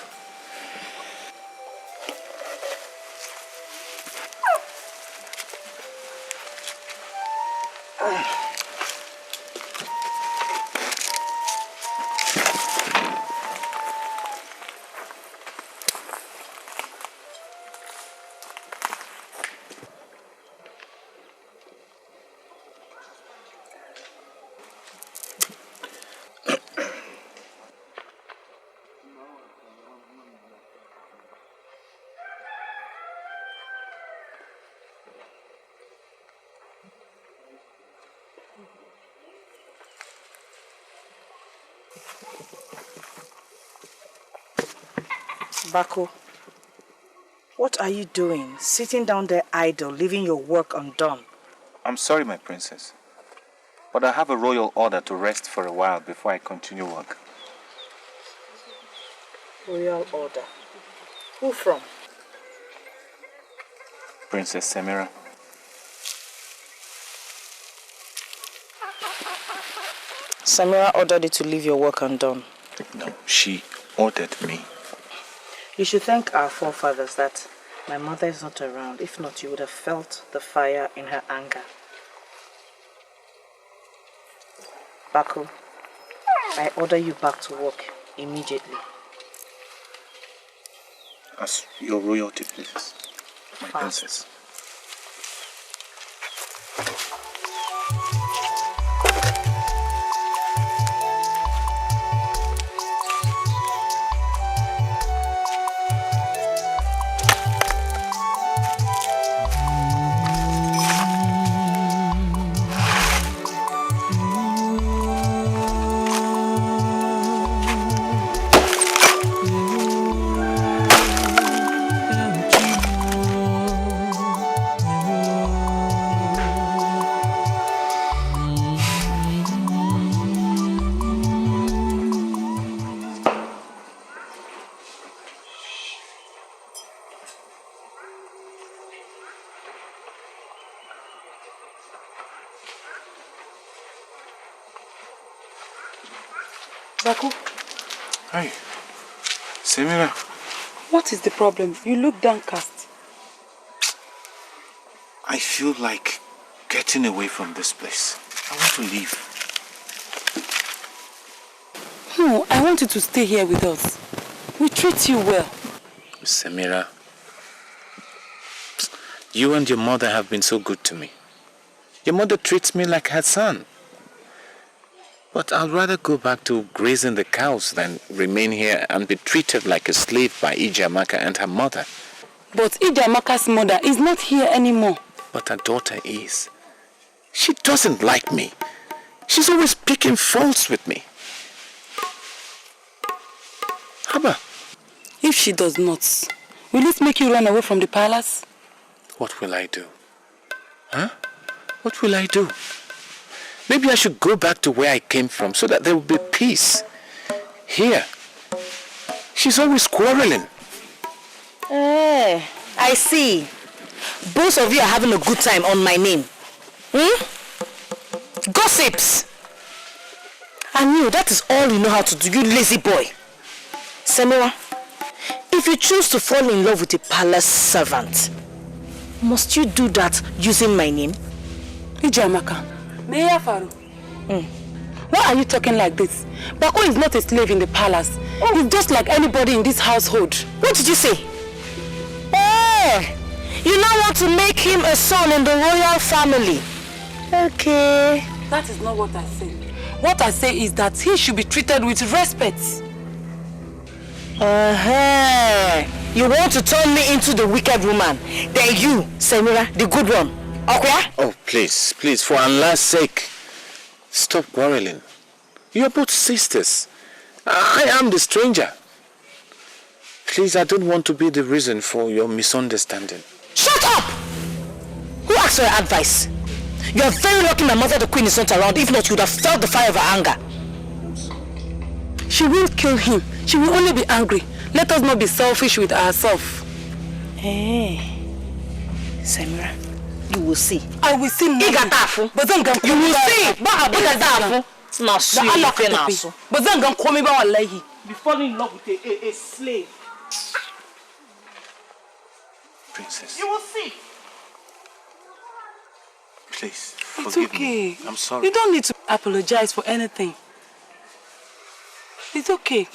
Bako, what are you doing? Sitting down there idle, leaving your work undone. I'm sorry, my princess. But I have a royal order to rest for a while before I continue work. Royal order. Who from? Princess Samira. Samira ordered you to leave your work undone. No, she ordered me. You should thank our forefathers that my mother is not around. If not, you would have felt the fire in her anger. Bako, I order you back to work immediately. As your royalty pleases, my princess. Baku. Hi, Samira. What is the problem? You look downcast. I feel like getting away from this place. I want to leave. No, I want you to stay here with us. We treat you well. Samira, you and your mother have been so good to me. Your mother treats me like her son. But I'd rather go back to grazing the cows than remain here and be treated like a slave by Ijeamaka and her mother. But Ijeamaka's mother is not here anymore. But her daughter is. She doesn't like me. She's always picking faults with me. Haba. If she does not, will it make you run away from the palace? What will I do? Huh? What will I do? Maybe I should go back to where I came from so that there will be peace. Here, she's always quarreling. I see. Both of you are having a good time on my name. Gossips! And you, that is all you know how to do, you lazy boy. Samira, if you choose to fall in love with a palace servant, must you do that using my name? Ijeamaka, Mayor Faru. Why are you talking like this? Bako is not a slave in the palace. He's just like anybody in this household. What did you say? You now want to make him a son in the royal family. Okay. That is not what I say. What I say is that he should be treated with respect. You want to turn me into the wicked woman. Then you, Samira, the good one. Okay? Oh, please, please, for Allah's sake, stop quarreling. You are both sisters. I am the stranger. Please, I don't want to be the reason for your misunderstanding. Shut up! Who asked for your advice? You are very lucky my mother the queen is not around. If not, you would have felt the fire of her anger. She will kill him. She will only be angry. Let us not be selfish with ourselves. Samira, you will see. I will see. You will see. Be falling in love with a slave. Princess. You will see. Please, It's forgive okay. me. I'm sorry. You don't need to apologize for anything. It's okay.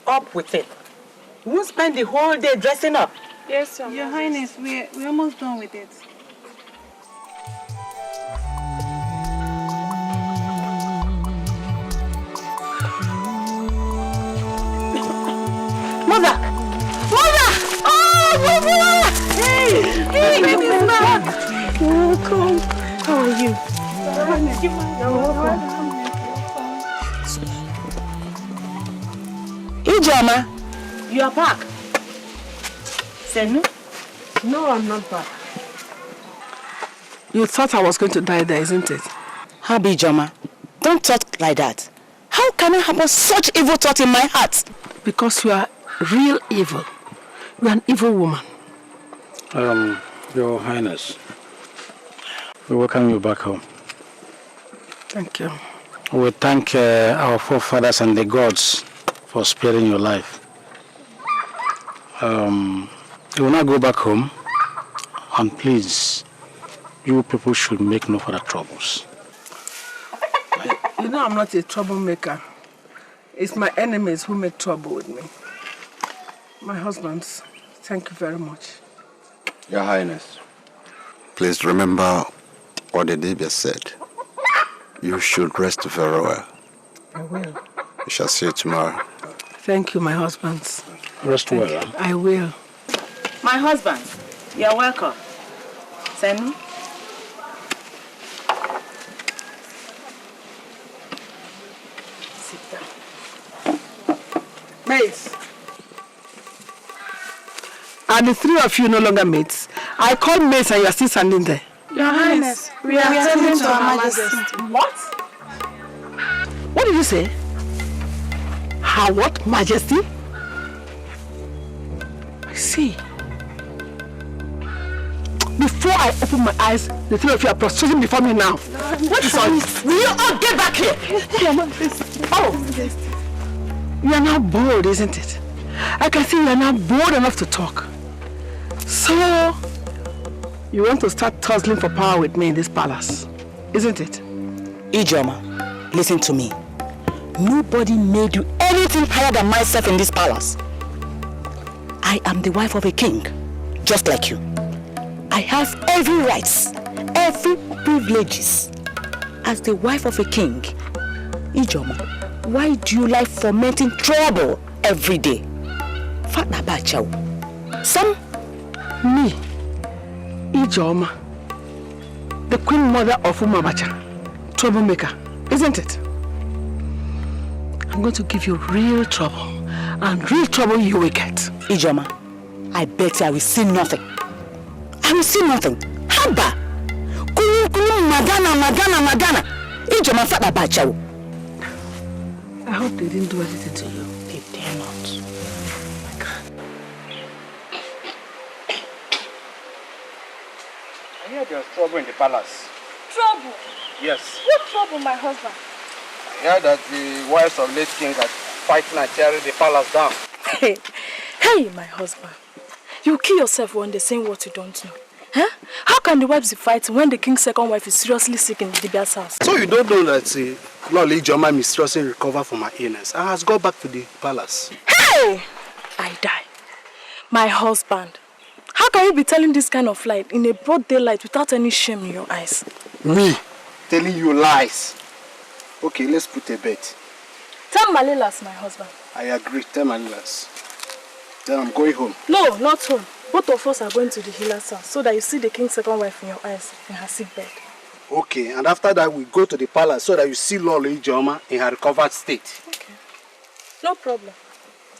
Up with it. You won't spend the whole day dressing up. Yes, sir. Your Highness, we're almost done with it. Mother! Mother! Oh, Mother! Hey! Hey, baby's back! Welcome. How are you? Ijeoma, you are back. Senu? No, I'm not back. You thought I was going to die there, isn't it? Habi Ijeoma, don't talk like that. How can I harbor such evil thought in my heart? Because you are real evil. You are an evil woman. Your Highness, we welcome you back home. Thank you. We thank our forefathers and the gods for sparing your life. You will now go back home, and please, you people should make no further troubles. You know I'm not a troublemaker. It's my enemies who make trouble with me. My husbands, thank you very much. Your Highness, please remember what the Dibia said. You should rest very well. I will. We shall see you tomorrow. Thank you, my husbands. Rest well. I will. My husbands, you're welcome. Senu? Sit down. Mates. Are the three of you no longer mates? I called mates and you are still standing there. Your Highness, we are attending to Her Majesty. What? What did you say? Her what? Majesty? I see. Before I open my eyes, the three of you are prostrating before me now. What is all this? Will you all get back here? Oh! You are now bored, isn't it? I can see you are now bored enough to talk. So, you want to start tussling for power with me in this palace, isn't it? Ijoma, listen to me. Nobody made you anything higher than myself in this palace. I am the wife of a king, just like you. I have every rights, every privileges. As the wife of a king, Ijoma, why do you like fomenting trouble every day? Fatna Bachao. Some? Me, Ijoma, the queen mother of Umabacha, troublemaker, isn't it? I'm going to give you real trouble, and real trouble you will get. Ijoma, I bet you I will see nothing. I will see nothing. Haba! Magana. Ijoma Fatna Bachao. I hope they didn't do anything to you. They dare not. My God. I hear there's trouble in the palace. Trouble? Yes. What trouble, my husband? I heard that the wives of late king are fighting and tearing the palace down. Hey, my husband. You kill yourself when they're saying what you don't know. Huh? How can the wives be fighting when the king's second wife is seriously sick in Dibia's house? So you don't know that Lord Ijoma mysteriously recovered from her illness and has gone back to the palace? Hey! I die. My husband. How can you be telling this kind of lie in a broad daylight without any shame in your eyes? Me? Telling you lies? Okay, let's put a bet. Tell Malilas, my husband. I agree, tell Malilas. Then I'm going home. No, not home. Both of us are going to the healer's house so that you see the king's second wife in your eyes in her sick bed. Okay, and after that we go to the palace so that you see Lord Ijoma in her recovered state. Okay. No problem.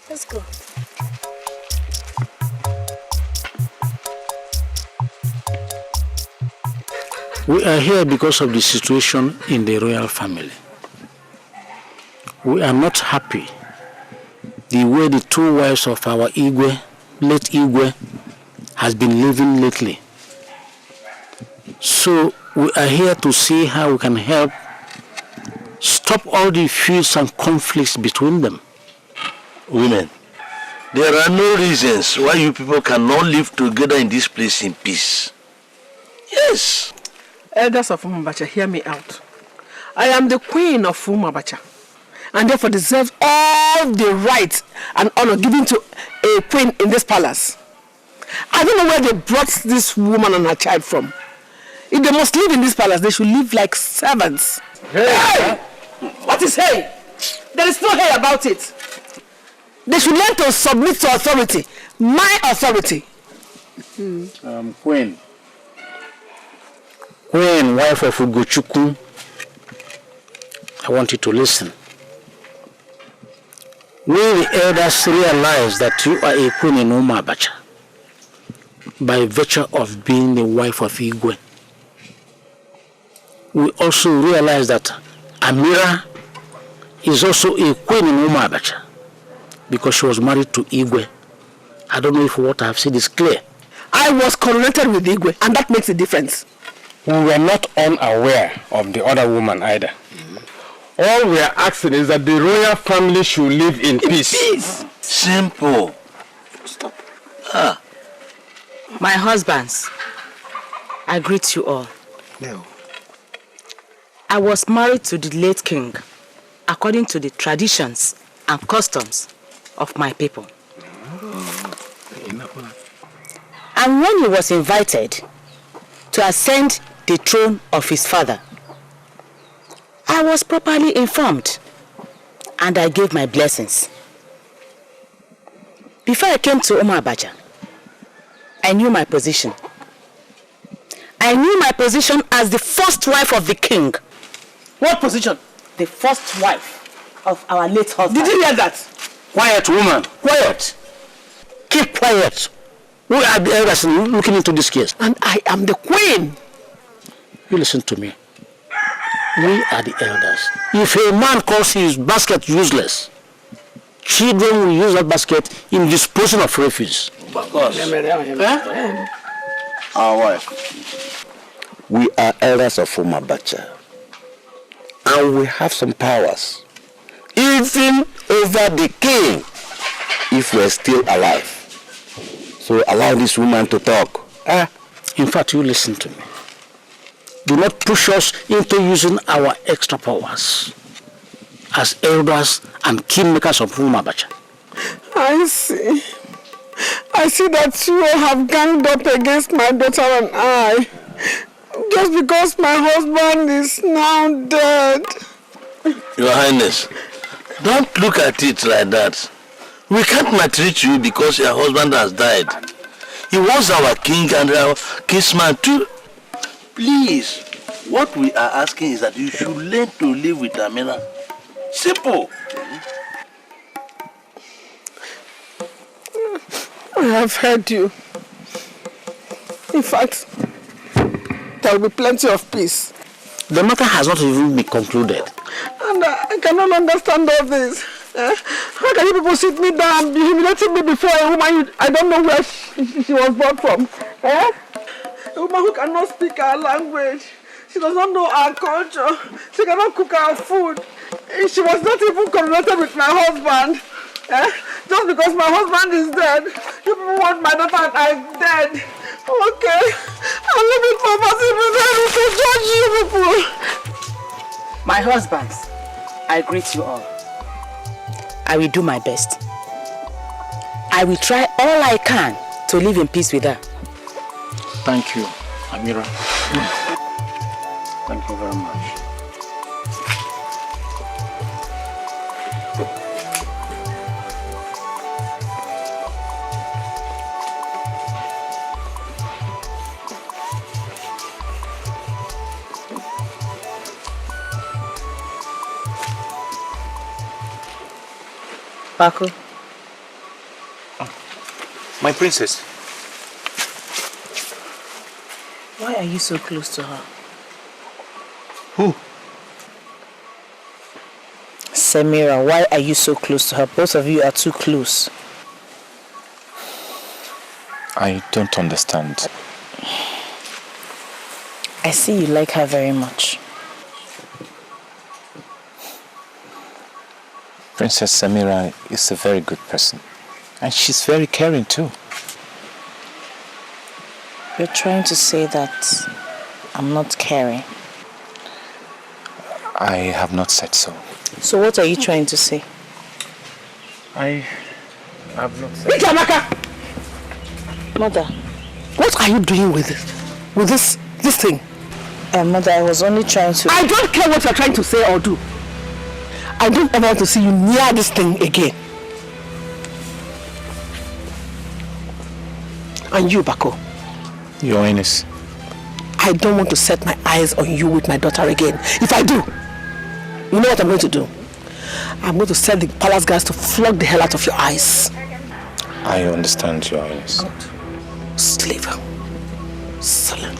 Let's go. We are here because of the situation in the royal family. We are not happy the way the two wives of our Igwe, late Igwe, has been living lately. So we are here to see how we can help stop all the feuds and conflicts between them. Women, there are no reasons why you people cannot live together in this place in peace. Yes. Elders of Umabacha, hear me out. I am the queen of Umabacha, and therefore deserve all the rights and honor given to a queen in this palace. I don't know where they brought this woman and her child from. If they must live in this palace, they should live like servants. Hey! What is hey? There is no hey about it. They should learn to submit to authority. My authority. Queen, wife of Ozokwu, I want you to listen. We the elders realize that you are a queen in Umabacha by virtue of being the wife of Igwe. We also realize that Amira is also a queen in Umabacha because she was married to Igwe. I don't know if what I have said is clear. I was coronated with Igwe, and that makes a difference. We were not unaware of the other woman either. All we are asking is that the royal family should live in peace. Simple. Stop. My husbands, I greet you all. No. I was married to the late king according to the traditions and customs of my people. And when he was invited to ascend the throne of his father, I was properly informed and I gave my blessings. Before I came to Umabacha, I knew my position. I knew my position as the first wife of the king. What position? The first wife of our late husband. Did you hear that? Quiet, woman. Quiet. Keep quiet. We are the elders looking into this case. And I am the queen. You listen to me. We are the elders. If a man calls his basket useless, children will use that basket in disposing of refuse. Of course. Our wife. We are elders of Umabacha. And we have some powers. If anything over the king if we're still alive. So allow this woman to talk. In fact, you listen to me. Do not push us into using our extra powers as elders and kingmakers of Umabacha. I see. I see that you all have ganged up against my daughter and I. Just because my husband is now dead. Your Highness, don't look at it like that. We can't maltreat you because your husband has died. He was our king and our kinsman too. Please, what we are asking is that you should learn to live with Amina. Simple. I have heard you. In fact, there will be plenty of peace. The matter has not even been concluded. And I cannot understand all this. How can you people sit me down and be humiliating me before a woman I don't know where she was brought from? A woman who cannot speak our language. She does not know our culture. She cannot cook our food. She was not even connected with my husband. Just because my husband is dead, you people want my daughter and I'm dead. Okay, I'll leave it for possible to judge you people. My husbands, I greet you all. I will do my best. I will try all I can to live in peace with her. Thank you, Amira. Thank you very much. Paco. My princess. Why are you so close to her? Who? Samira, why are you so close to her? Both of you are too close. I don't understand. I see you like her very much. Princess Samira is a very good person. And she's very caring too. You're trying to say that I'm not caring. I have not said so. So what are you trying to say? I have not said Amaka! Mother. What are you doing with this thing? Mother, I was only trying to... I don't care what you're trying to say or do. I don't ever want to see you near this thing again. And you, Bako. Your Highness. I don't want to set my eyes on you with my daughter again. If I do, you know what I'm going to do? I'm going to send the palace guards to flog the hell out of your eyes. I understand, Your Highness. Slave. Salam.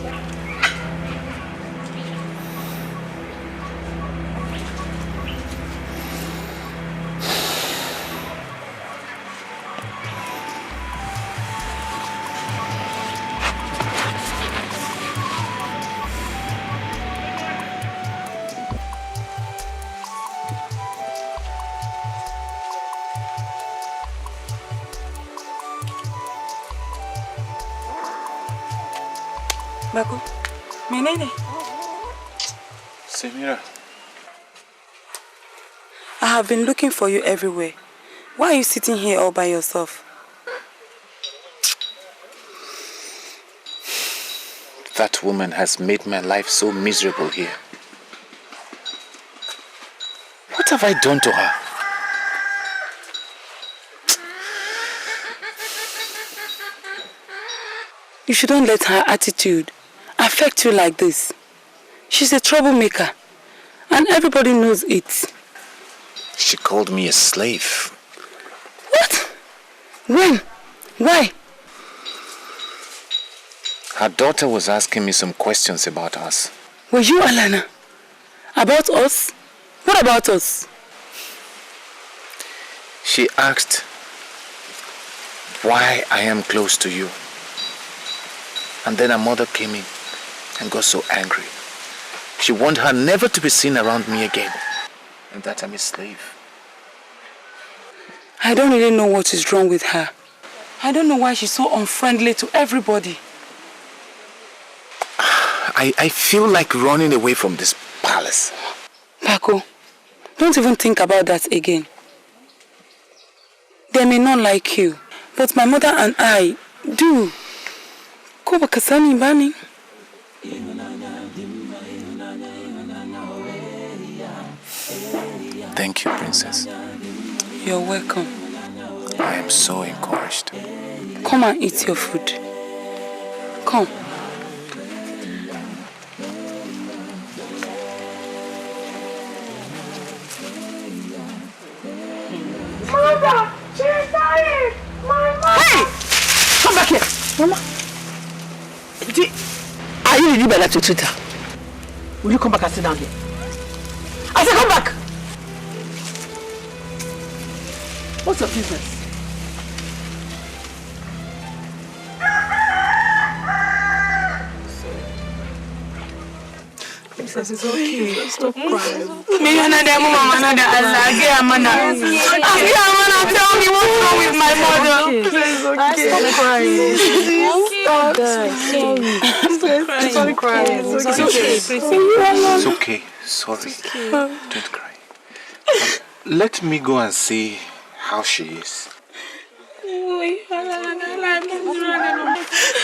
Bako, menene? Samira. I have been looking for you everywhere. Why are you sitting here all by yourself? That woman has made my life so miserable here. What have I done to her? You shouldn't let her attitude affect you like this. She's a troublemaker, and everybody knows it. She called me a slave. What? When? Why? Her daughter was asking me some questions about us. Were you Alana? About us? What about us? She asked why I am close to you. And then her mother came in and got so angry. She warned her never to be seen around me again. And that I'm a slave. I don't really know what is wrong with her. I don't know why she's so unfriendly to everybody. I feel like running away from this palace. Paco, don't even think about that again. They may not like you, but my mother and I do. Go back, Kasani Bani. Thank you, Princess. You're welcome. I am so encouraged. Come and eat your food. Come. Mother, she's dying! My mother! Hey! Come back here! Mama! Are you really better to treat her? Will you come back and sit down here? I said come back! What's your business? Princess, it's okay. Stop crying. Me another mama, another Allah. Tell me what's wrong with my mother. Stop crying. Stop crying. It's okay. Sorry. Don't cry. Let me go and see how she is.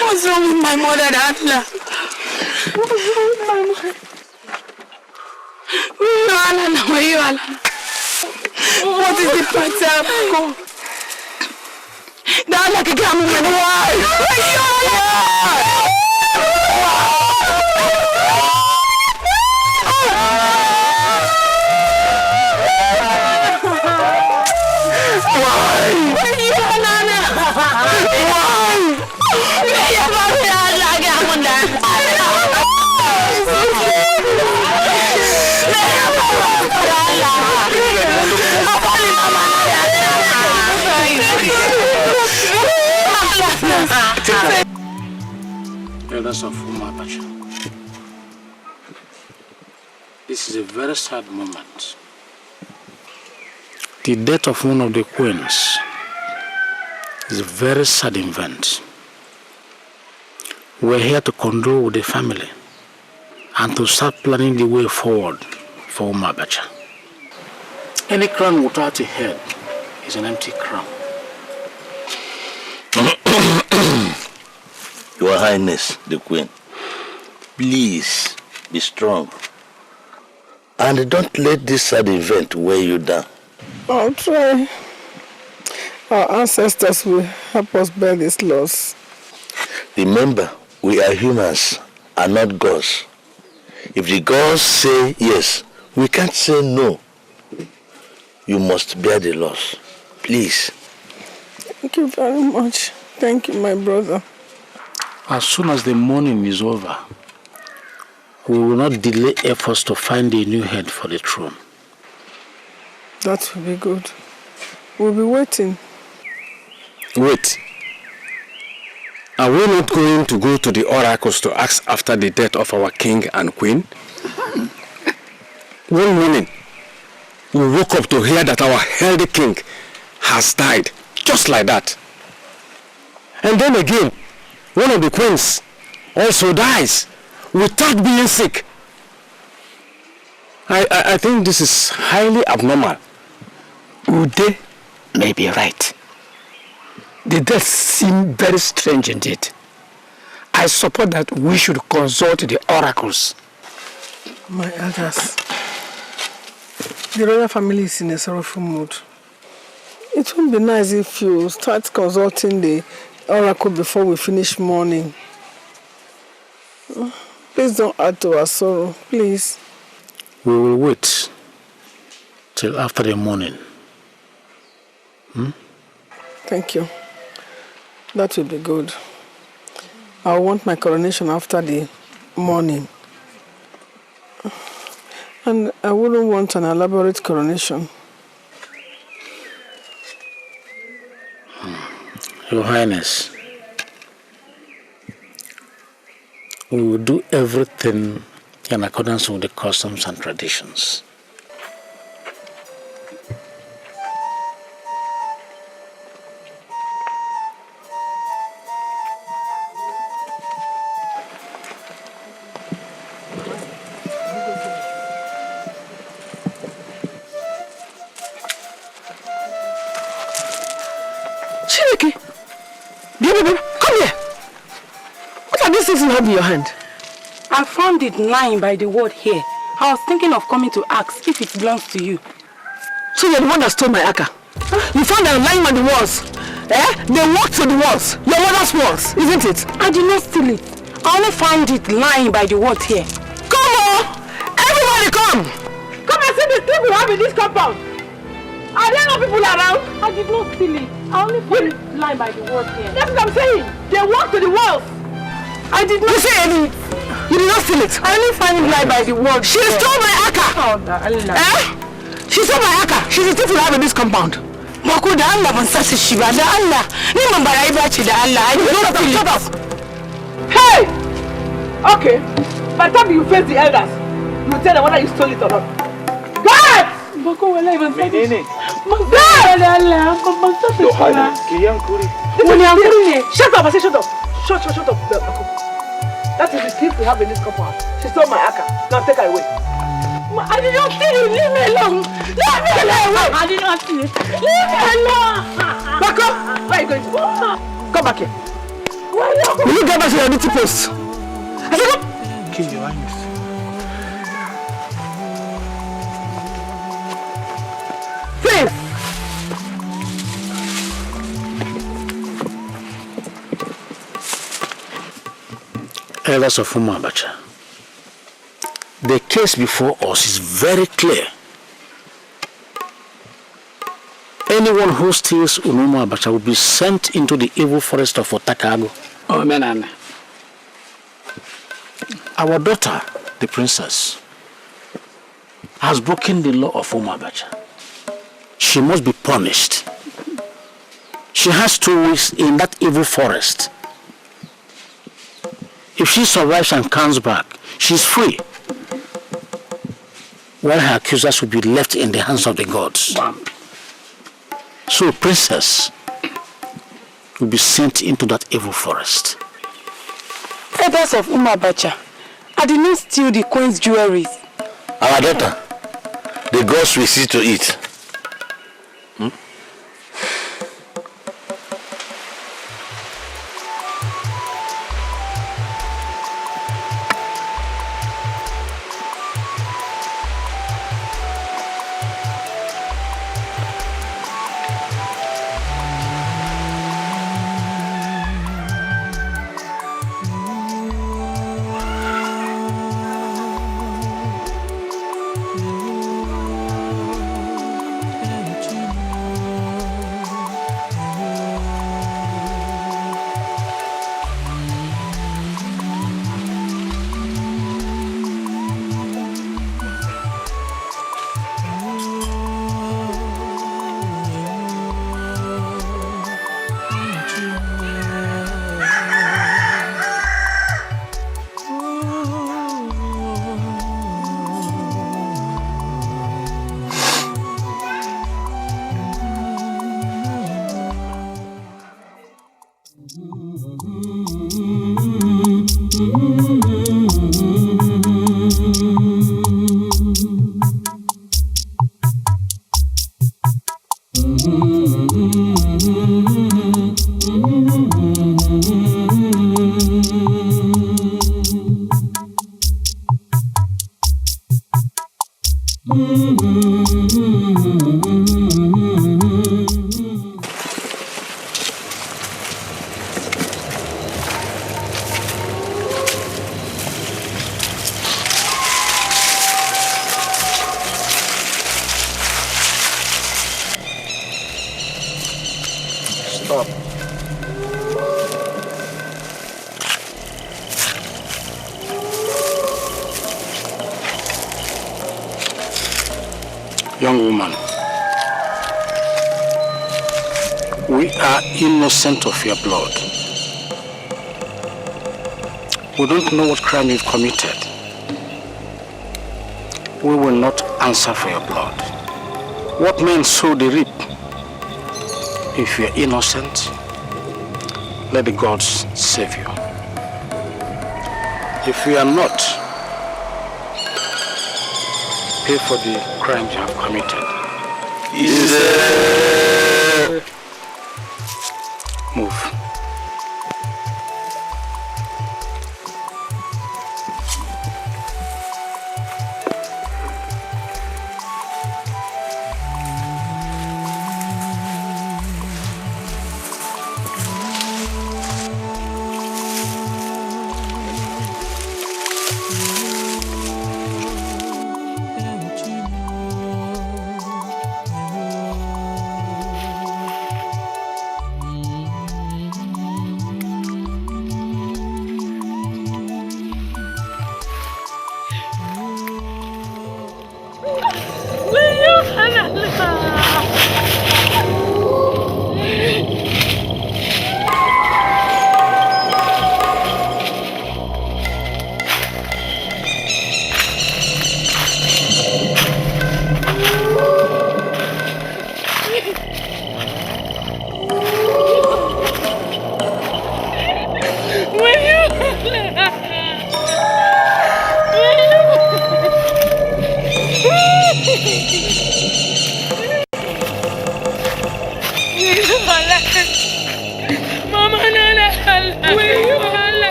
What's wrong with my mother, Atla? What's wrong with my mother? What is the matter? Why? Elders of Umabacha, this is a very sad moment. The death of one of the queens is a very sad event. We're here to condole with the family and to start planning the way forward for Umabacha. Any crown without a head is an empty crown. Your Highness, the Queen, please be strong. And don't let this sad event weigh you down. I'll try. Our ancestors will help us bear this loss. Remember, we are humans and not gods. If the gods say yes, we can't say no. You must bear the loss. Please. Thank you very much. Thank you, my brother. As soon as the mourning is over, we will not delay efforts to find a new head for the throne. That will be good. We'll be waiting. Wait. Are we not going to go to the oracles to ask after the death of our king and queen? One morning, we woke up to hear that our healthy king has died, just like that. And then again, one of the queens also dies without being sick. I think this is highly abnormal. Ude may be right. The deaths seem very strange indeed. I support that we should consult the oracles. My elders, the royal family is in a sorrowful mood. It would be nice if you start consulting the oracle before we finish mourning. Please don't add to our sorrow, please. We will wait till after the mourning. Thank you. That will be good. I want my coronation after the mourning. And I wouldn't want an elaborate coronation. Your Highness, we will do everything in accordance with the customs and traditions. this you have in your hand? I found it lying by the word here. I was thinking of coming to ask if it belongs to you. So you're the one that stole my aka? You found them lying on the walls. They walked to the walls. Your mother's walls, isn't it? I did not steal it. I only found it lying by the word here. Come on! Everybody come! Come and see the thing we have in this compound. Are there no people around? I did not steal it. I only found it lying by the word here. That's what I'm saying. They walked to the walls. I did not say any. You did not steal it. I only found it lying by the word. She stole my aka. She stole my aka. She's the thief we have in this compound. Mako da Allah ban sasa shi ba da Allah. Ni man barayi ba ce da Allah. I did not steal it. Shut up. Hey! Okay. By the time you face the elders, you will tell them whether you stole it or not. Guards! Mako wallahi ban sasa shi. Shut up! I say shut up! Shut up, Mako. That is the thief we have in this compound. She stole my aka. Now take her away. I did not steal it. Leave me alone. Leave me alone. I did not steal it. Leave me alone. Back up. Where are you going to? Come back here. Will you get back to your duty post? I said come. Kill your eyes. Thief! Elders of Abacha, the case before us is very clear. Anyone who steals Unumo Abacha will be sent into the evil forest of Otakago. Oh, man. Our daughter, the princess, has broken the law of Abacha. She must be punished. She has 2 weeks in that evil forest. If she survives and comes back, she's free. While her accusers will be left in the hands of the gods. So, princess will be sent into that evil forest. Elders of Abacha, I did not steal the queen's jewelries. Our daughter, the gods will see to it. Young woman, we are innocent of your blood. We don't know what crime you've committed. We will not answer for your blood. What men sow they reap. If you are innocent, let the gods save you. If you are not, pay for the crimes you have committed. Move.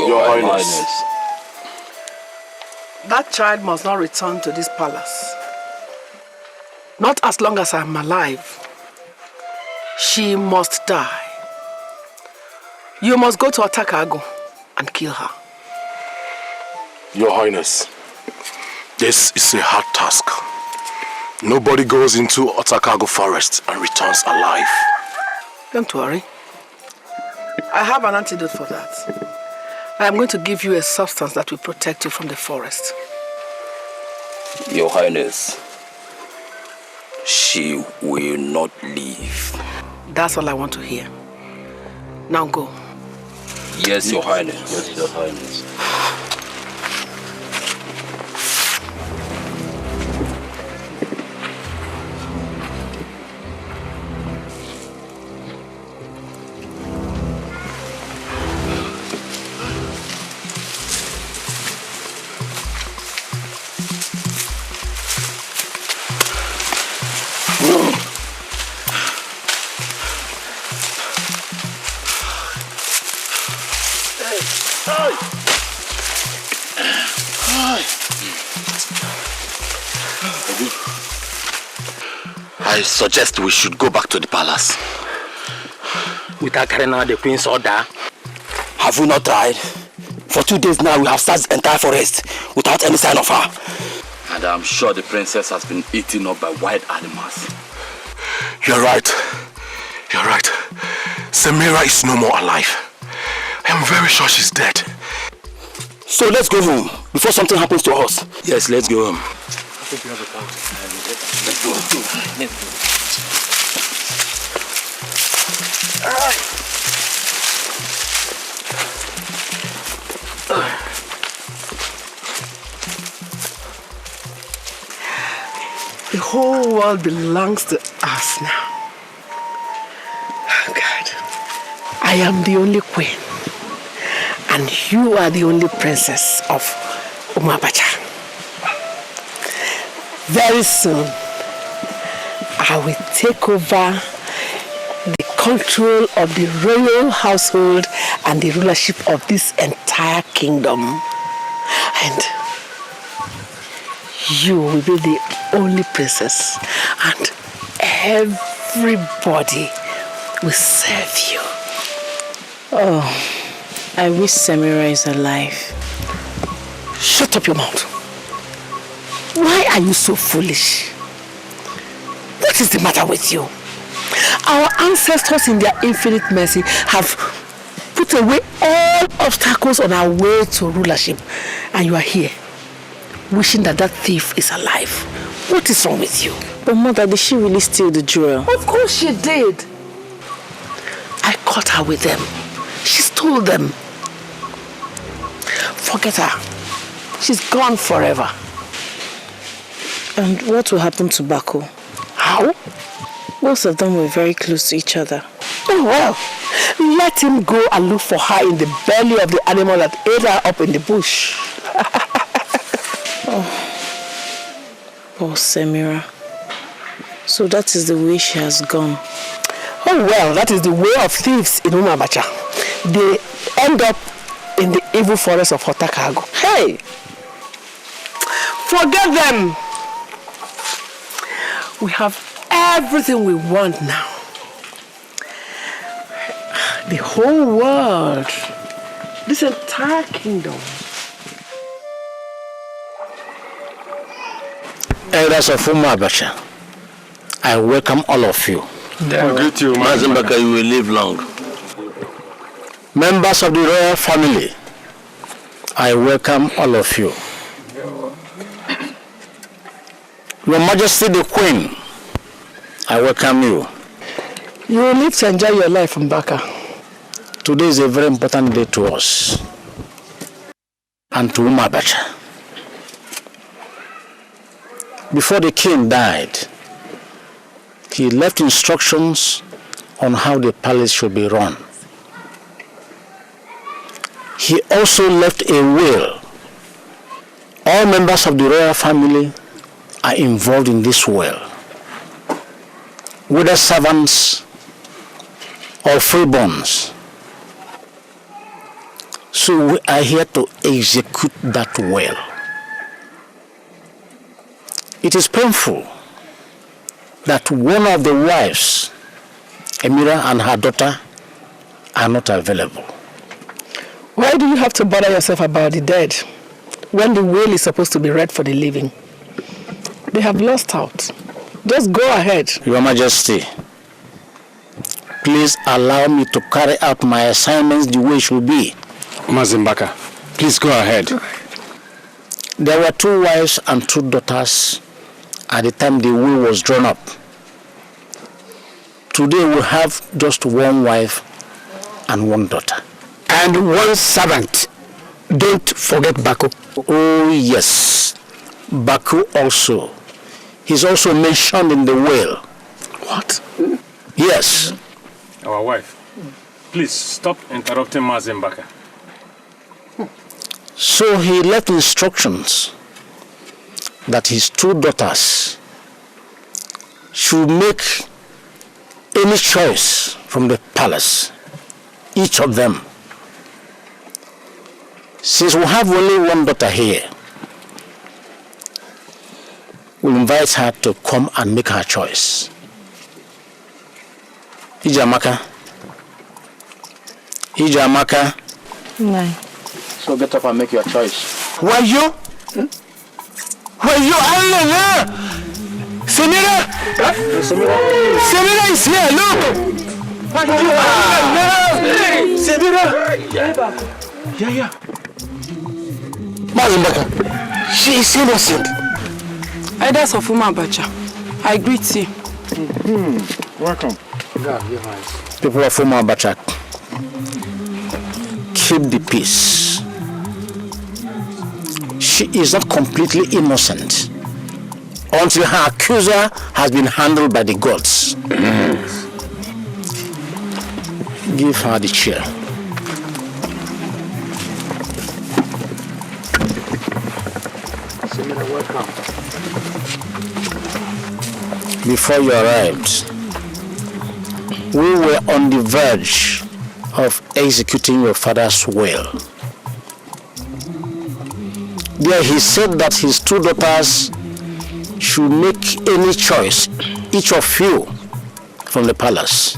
Your Highness. That child must not return to this palace. Not as long as I am alive. She must die. You must go to Otakago and kill her. Your Highness, this is a hard task. Nobody goes into Otakago forest and returns alive. Don't worry. I have an antidote for that. I am going to give you a substance that will protect you from the forest. Your Highness, she will not leave. That's all I want to hear. Now go. Yes, Your Highness. Yes, Your Highness. I suggest we should go back to the palace. Without carrying out the queen's order. Have we not tried? For 2 days now we have searched the entire forest without any sign of her. And I'm sure the princess has been eaten up by wild animals. You're right. You're right. Samira is no more alive. I'm very sure she's dead. So let's go home before something happens to us. Yes, let's go home. I think you have a point. Let's go. Let's go. The whole world belongs to us now. Oh God. I am the only queen. And you are the only princess of Umabacha. Very soon, I will take over the control of the royal household and the rulership of this entire kingdom. And you will be the only princess, and everybody will serve you. Oh, I wish Samira is alive. Shut up your mouth. Why are you so foolish? What is the matter with you? Our ancestors in their infinite mercy have put away all obstacles on our way to rulership, and you are here wishing that that thief is alive. What is wrong with you? But Mother, did she really steal the jewel? Of course she did. I caught her with them. She stole them. Forget her. She's gone forever. And what will happen to Bako? How? Both of them were very close to each other. Oh well, let him go and look for her in the belly of the animal that ate her up in the bush. Oh, poor Samira. So that is the way she has gone. Oh well, that is the way of thieves in Umabacha. They end up in the evil forest of Otakago. Hey! Forget them! We have everything we want now. The whole world. This entire kingdom. Elders of Umabacha, I welcome all of you. Greet you, Mazimbaka, you will live long. Members of the royal family, I welcome all of you. Your Majesty the Queen, I welcome you. You will live to enjoy your life in Baka. Today is a very important day to us and to Umabacha. Before the king died, he left instructions on how the palace should be run. He also left a will. All members of the royal family are involved in this will, whether servants or freeborns. So we are here to execute that will. It is painful that one of the wives, Emira and her daughter, are not available. Why do you have to bother yourself about the dead when the will is supposed to be read for the living? They have lost out. Just go ahead. Your Majesty, please allow me to carry out my assignments the way it should be. Mazimbaka, please go ahead. There were 2 wives and 2 daughters at the time the will was drawn up. Today we have just 1 wife and 1 daughter. And 1 servant. Don't forget Baku. Oh yes, Baku also. He's also mentioned in the will. What? Yes. Our wife. Please stop interrupting Mazimbaka. So he left instructions that his 2 daughters should make any choice from the palace, each of them. Since we have only 1 daughter here, we'll invite her to come and make her choice. Ijamaka. No. So get up and make your choice. Why you? Allah! Samira! Samira is here, look! Samira! Yeah. Mazimbaka, she is innocent. Elders of Umabacha, I greet you. Welcome. People of Umabacha, keep the peace. She is not completely innocent until her accuser has been handled by the gods. Give her the chair. Welcome. Before you arrived, we were on the verge of executing your father's will. There he said that his 2 daughters should make any choice, each of you, from the palace.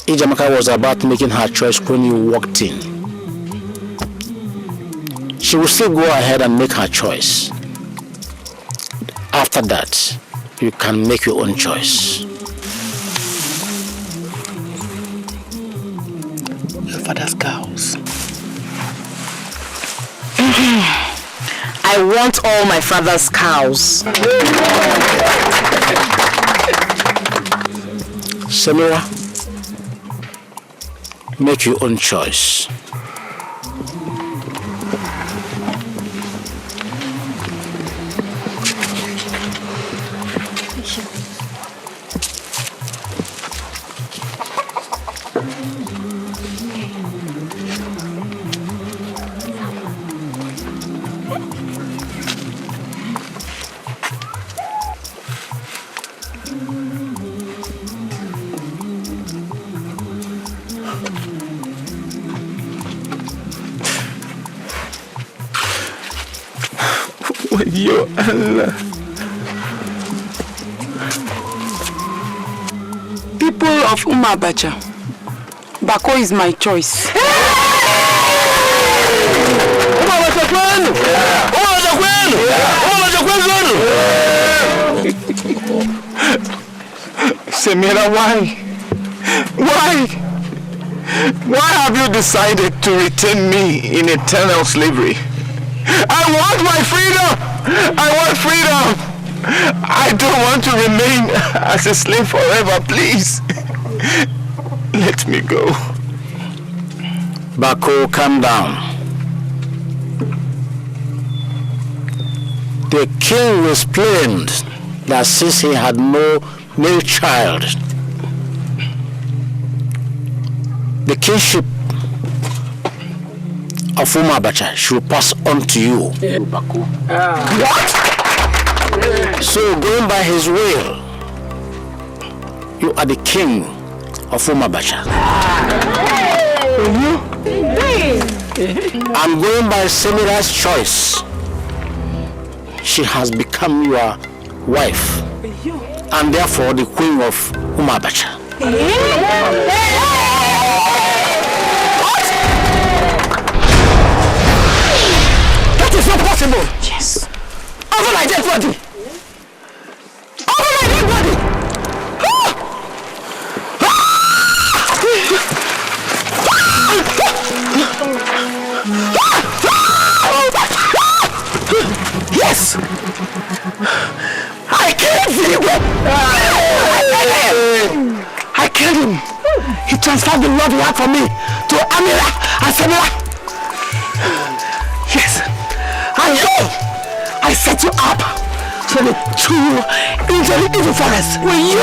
Ijamaka was about making her choice when you walked in. She will still go ahead and make her choice. After that, you can make your own choice. Your father's cows. I want all my father's cows. Samira, make your own choice. Yo, Allah. People of Umabacha, Bako is my choice. Samira, why? Why have you decided to retain me in eternal slavery? I want my freedom! I want freedom! I don't want to remain as a slave forever, please. Let me go. Bako, calm down. The king was blamed that since he had no male child, the kingship of Umabacha should pass on to you. What? So going by his will, you are the king of Umabacha. I'm going by Semira's choice. She has become your wife, and therefore the queen of Umabacha. That is not possible. Yes. Over my dead body. Over my dead body. Yes. I killed him. I killed him. He transferred the love he had for me to Amira and Samira. Yes. And you, I set you up so the two into the evil forest. Will you?